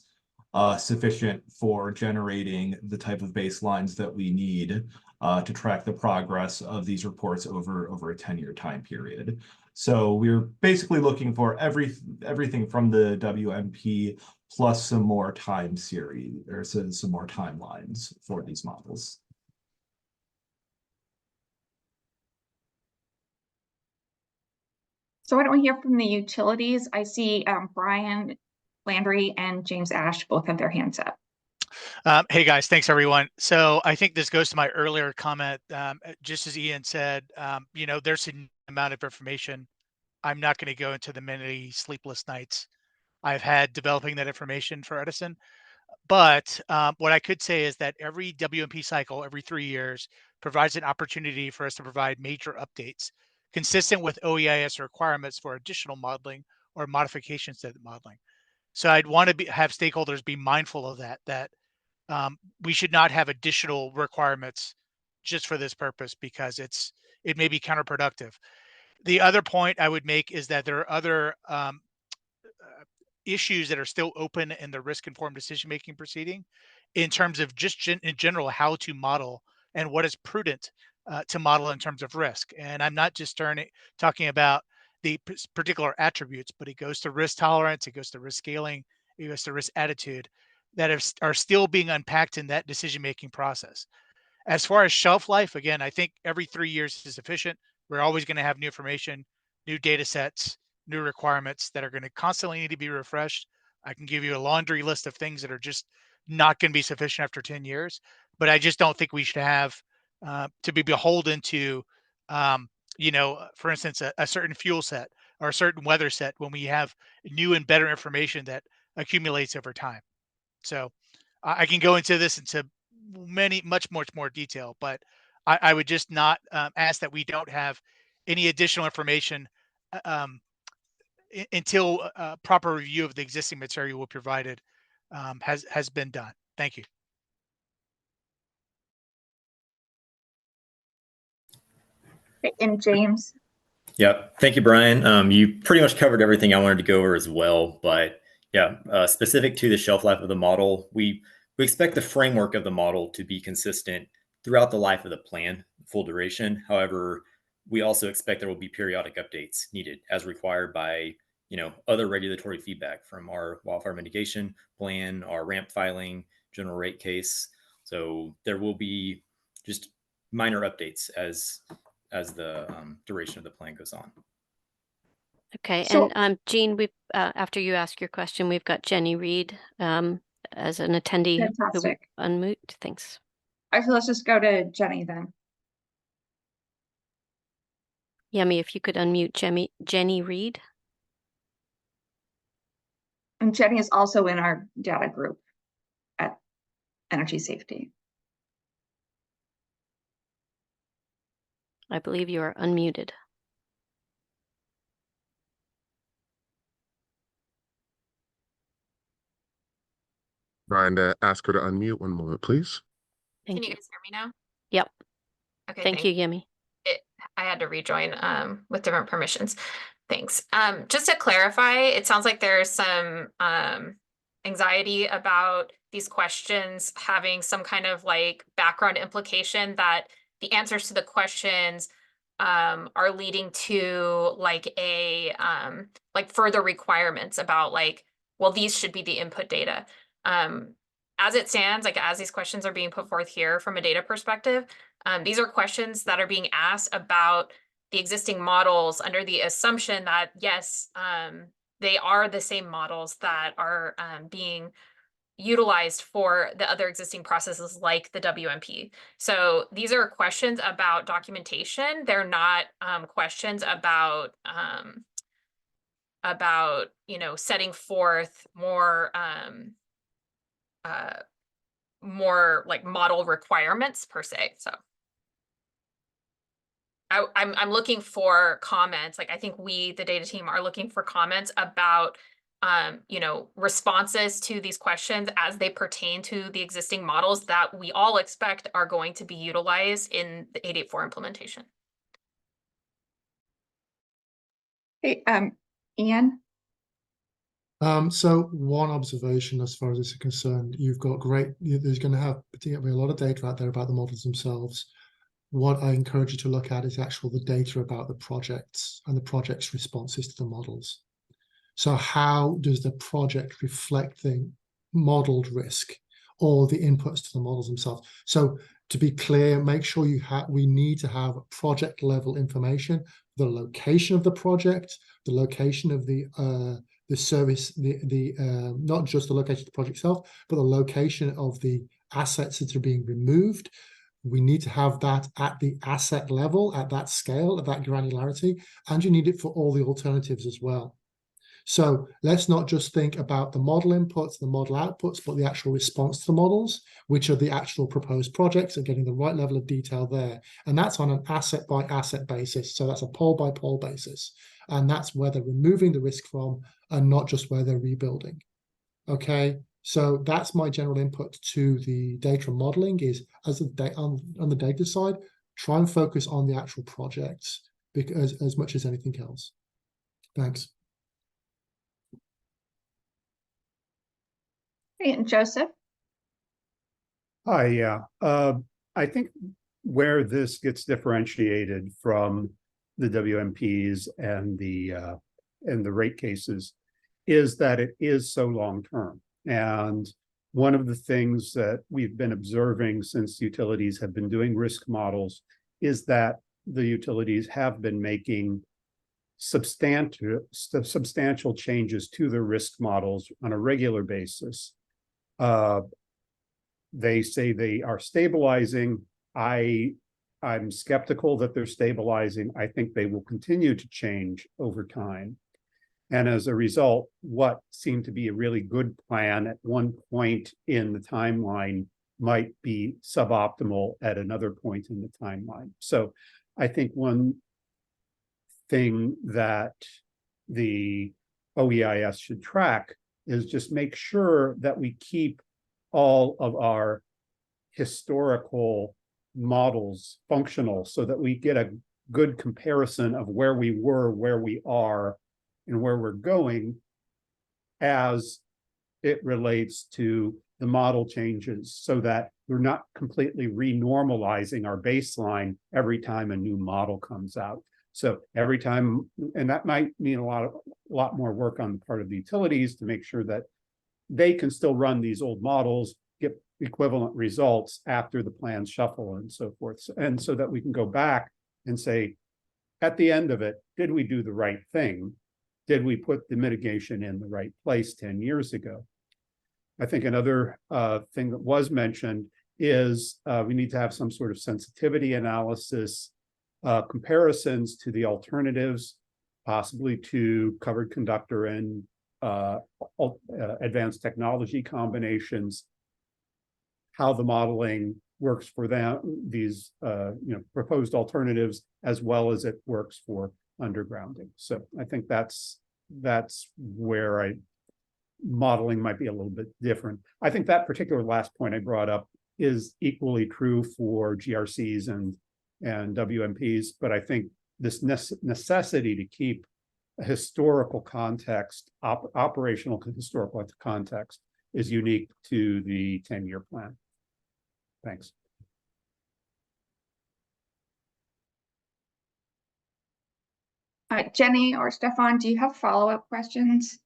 sufficient for generating the type of baselines that we need to track the progress of these reports over a 10-year time period. So we're basically looking for everything from the WMP plus some more time series or some more timelines for these models. So why don't we hear from the utilities? I see Brian Landry and James Ash both have their hands up. Hey guys, thanks everyone. So I think this goes to my earlier comment. Just as Ian said, there's an amount of information. I'm not going to go into the many sleepless nights I've had developing that information for Edison. But what I could say is that every WMP cycle, every 3 years, provides an opportunity for us to provide major updates consistent with OEIS requirements for additional modeling or modifications to the modeling. So I'd want to have stakeholders be mindful of that we should not have additional requirements just for this purpose because it may be counterproductive. The other point I would make is that there are other issues that are still open in the risk-informed decision-making proceeding in terms of just in general how to model and what is prudent to model in terms of risk. And I'm not just talking about the particular attributes, but it goes to risk tolerance, it goes to risk scaling, it goes to risk attitude that are still being unpacked in that decision-making process. As far as shelf life, again, I think every 3 years is sufficient. We're always going to have new information, new data sets, new requirements that are going to constantly need to be refreshed. I can give you a laundry list of things that are just not going to be sufficient after 10 years, but I just don't think we should have to be beholden to, for instance, a certain fuel set or a certain weather set when we have new and better information that accumulates over time. So I can go into this into much more detail, but I would just not ask that we don't have any additional information until proper review of the existing material we provided has been done. Thank you. And James. Yep. Thank you, Brian. You pretty much covered everything I wanted to go over as well. But yeah, specific to the shelf life of the model, we expect the framework of the model to be consistent throughout the life of the plan, full duration. However, we also expect there will be periodic updates needed as required by other regulatory feedback from our wildfire mitigation plan, our ramp filing, general rate case. So there will be just minor updates as the duration of the plan goes on. Okay, So- and Jean, we after you ask your question, we've got Jenny Reed as an attendee. Fantastic. Unmute. Thanks. All right, so let's just go to Jenny then. Yemi, if you could unmute Jenny Reed. And Jenny is also in our data group at Energy Safety. I believe you are unmuted. Trying to ask her to unmute. One moment, please. Thank Can you. you guys hear me now? Yep. Okay. Thank you, Yemi. I had to rejoin with different permissions. Thanks. Just to clarify, it sounds like there's some anxiety about these questions having some kind of like background implication that the answers to the questions are leading to like a like further requirements about like, well, these should be the input data. As it stands, like as these questions are being put forth here from a data perspective, these are questions that are being asked about the existing models under the assumption that, yes, they are the same models that are being utilized for the other existing processes like the WMP. So these are questions about documentation. They're not questions about about, setting forth more more like model requirements per se. So I'm looking for comments. Like I think we, the data team, are looking for comments about responses to these questions as they pertain to the existing models that we all expect are going to be utilized in the 884 implementation. Hey, Ian? So one observation as far as this is concerned, there's going to have particularly a lot of data out there about the models themselves. What I encourage you to look at is the data about the projects and the project's responses to the models. So how does the project reflect the modeled risk or the inputs to the models themselves? So to be clear, make sure we need to have project level information, the location of the project, the location of the service, not just the location of the project itself, but the location of the assets that are being removed. We need to have that at the asset level, at that scale, at that granularity, and you need it for all the alternatives as well. So let's not just think about the model inputs, the model outputs, but the actual response to the models, which are the actual proposed projects, and getting the right level of detail there. And that's on an asset by asset basis. So that's a pole by pole basis. And that's where they're removing the risk from and not just where they're rebuilding. Okay. So that's my general input to the data modeling is on the data side, try and focus on the actual projects because as much as anything else. Thanks. And Joseph? Hi, yeah. I think where this gets differentiated from the WMPs and the rate cases is that it is so long-term. And one of the things that we've been observing since utilities have been doing risk models is that the utilities have been making substantial changes to the risk models on a regular basis. They say they are stabilizing. I'm skeptical that they're stabilizing. I think they will continue to change over time. And as a result, what seemed to be a really good plan at one point in the timeline might be suboptimal at another point in the timeline. So I think one thing that the OEIS should track is just make sure that we keep all of our historical models functional so that we get a good comparison of where we were, where we are, and where we're going as it relates to the model changes so that we're not completely renormalizing our baseline every time a new model comes out. So every time, and that might mean a lot more work on the part of the utilities to make sure that they can still run these old models, get equivalent results after the plans shuffle and so forth. And so that we can go back and say, at the end of it, did we do the right thing? Did we put the mitigation in the right place 10 years ago? I think another thing that was mentioned is we need to have some sort of sensitivity analysis, comparisons to the alternatives, possibly to covered conductor and advanced technology combinations, how the modeling works for them, these proposed alternatives, as well as it works for undergrounding. So I think that's where modeling might be a little bit different. I think that particular last point I brought up is equally true for GRCs and WMPs, but I think this necessity to keep a historical context, operational historical context is unique to the 10-year plan. Thanks. Jenny or Stefan, do you have follow-up questions?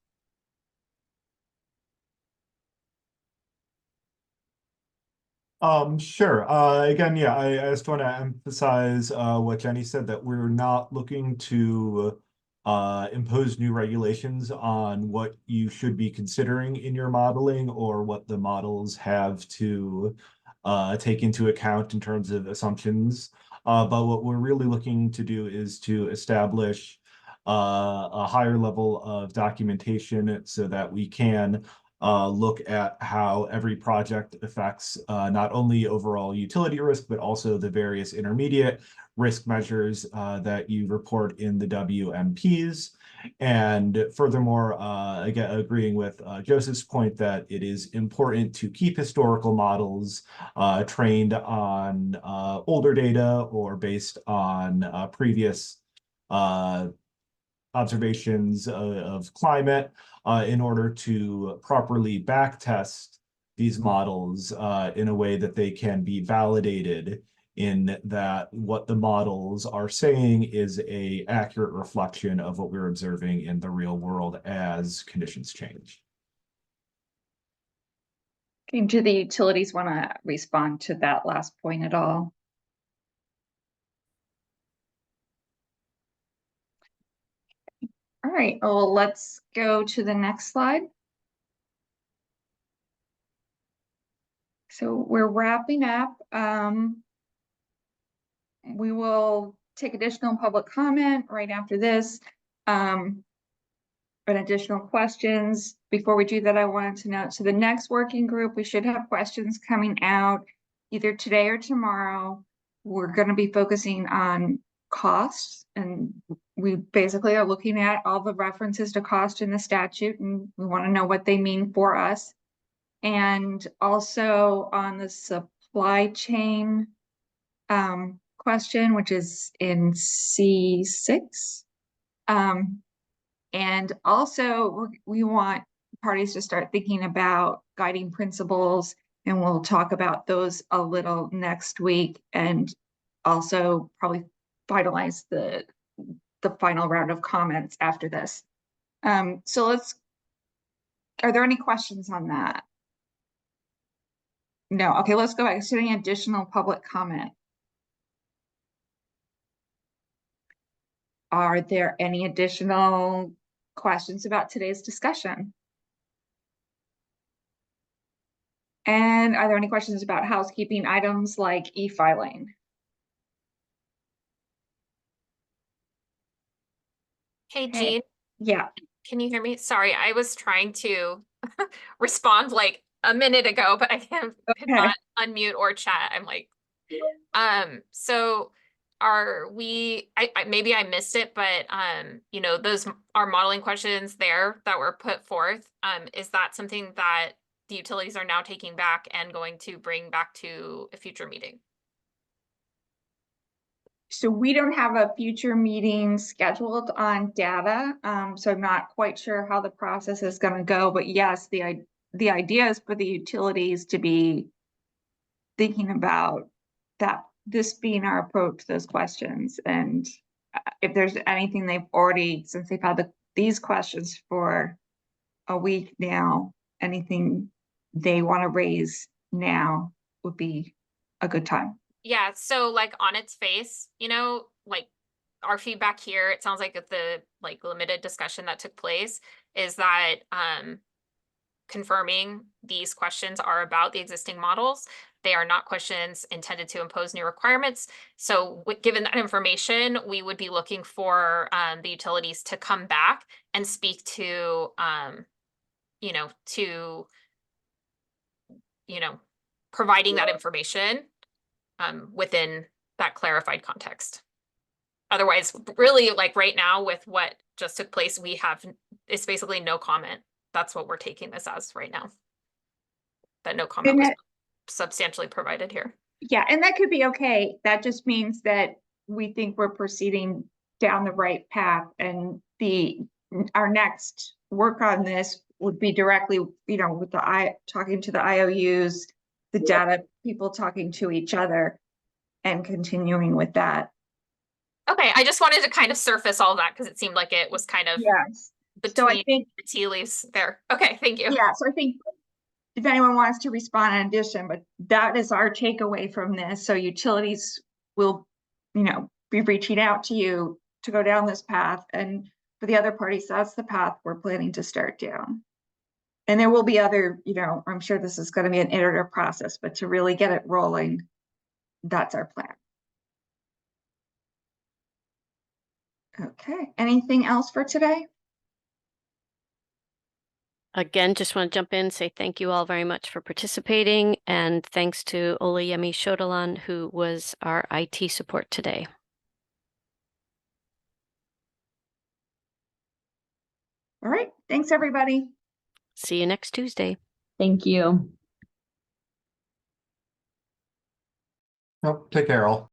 Sure. Again, yeah, I just want to emphasize what Jenny said, that we're not looking to impose new regulations on what you should be considering in your modeling or what the models have to take into account in terms of assumptions. But what we're really looking to do is to establish a higher level of documentation so that we can look at how every project affects not only overall utility risk, but also the various intermediate risk measures that you report in the WMPs. And furthermore, again, agreeing with Joseph's point that it is important to keep historical models trained on older data or based on previous observations of climate in order to properly backtest these models in a way that they can be validated in that what the models are saying is a accurate reflection of what we're observing in the real world as conditions change. Okay, do the utilities want to respond to that last point at all? All right, well, let's go to the next slide. So we're wrapping up. We will take additional public comment right after this. And additional questions. Before we do that, I wanted to note, so the next working group, we should have questions coming out either today or tomorrow. We're going to be focusing on costs, and we basically are looking at all the references to cost in the statute, and we want to know what they mean for us. And also on the supply chain question, which is in C6. And also we want parties to start thinking about guiding principles, and we'll talk about those a little next week, and also probably finalize the final round of comments after this. So are there any questions on that? No, okay, let's go back. Is there any additional public comment? Are there any additional questions about today's discussion? And are there any questions about housekeeping items like e-filing? Hey, Jean. Yeah. Can you hear me? Sorry, I was trying to respond like a minute ago, but I could not unmute or chat. I'm like, so are we, maybe I missed it, but you know, those are modeling questions there that were put forth. Is that something that the utilities are now taking back and going to bring back to a future meeting? So we don't have a future meeting scheduled on data, so I'm not quite sure how the process is going to go. But yes, the idea is for the utilities to be thinking about that, this being our approach to those questions. And if there's anything they've already, since they've had these questions for a week now, anything they want to raise now would be a good time. Yeah, so like on its face, you know, like our feedback here, it sounds like the like limited discussion that took place is that confirming these questions are about the existing models. They are not questions intended to impose new requirements. So given that information, we would be looking for the utilities to come back and speak to, you know, providing that information within that clarified context. Otherwise, really, like right now with what just took place, it's basically no comment. That's what we're taking this as right now. That no comment was substantially provided here. Yeah, and that could be okay. That just means that we think we're proceeding down the right path, and our next work on this would be directly, you know, with talking to the IOUs, the data people talking to each other, and continuing with that. Okay, I just wanted to kind of surface all that because it seemed like it was kind of between so I think the tea leaves there. Okay, thank you. Yeah, so I think if anyone wants to respond in addition, but that is our takeaway from this. So utilities will, you know, be reaching out to you to go down this path. And for the other parties, that's the path we're planning to start down. And there will be other, you know, I'm sure this is going to be an iterative process, but to really get it rolling, that's our plan. Okay, anything else for today? Again, just want to jump in and say thank you all very much for participating, and thanks to Olayemi Shodalan, who was our IT support today. All right, thanks everybody. See you next Tuesday. Thank you. Well, take care all.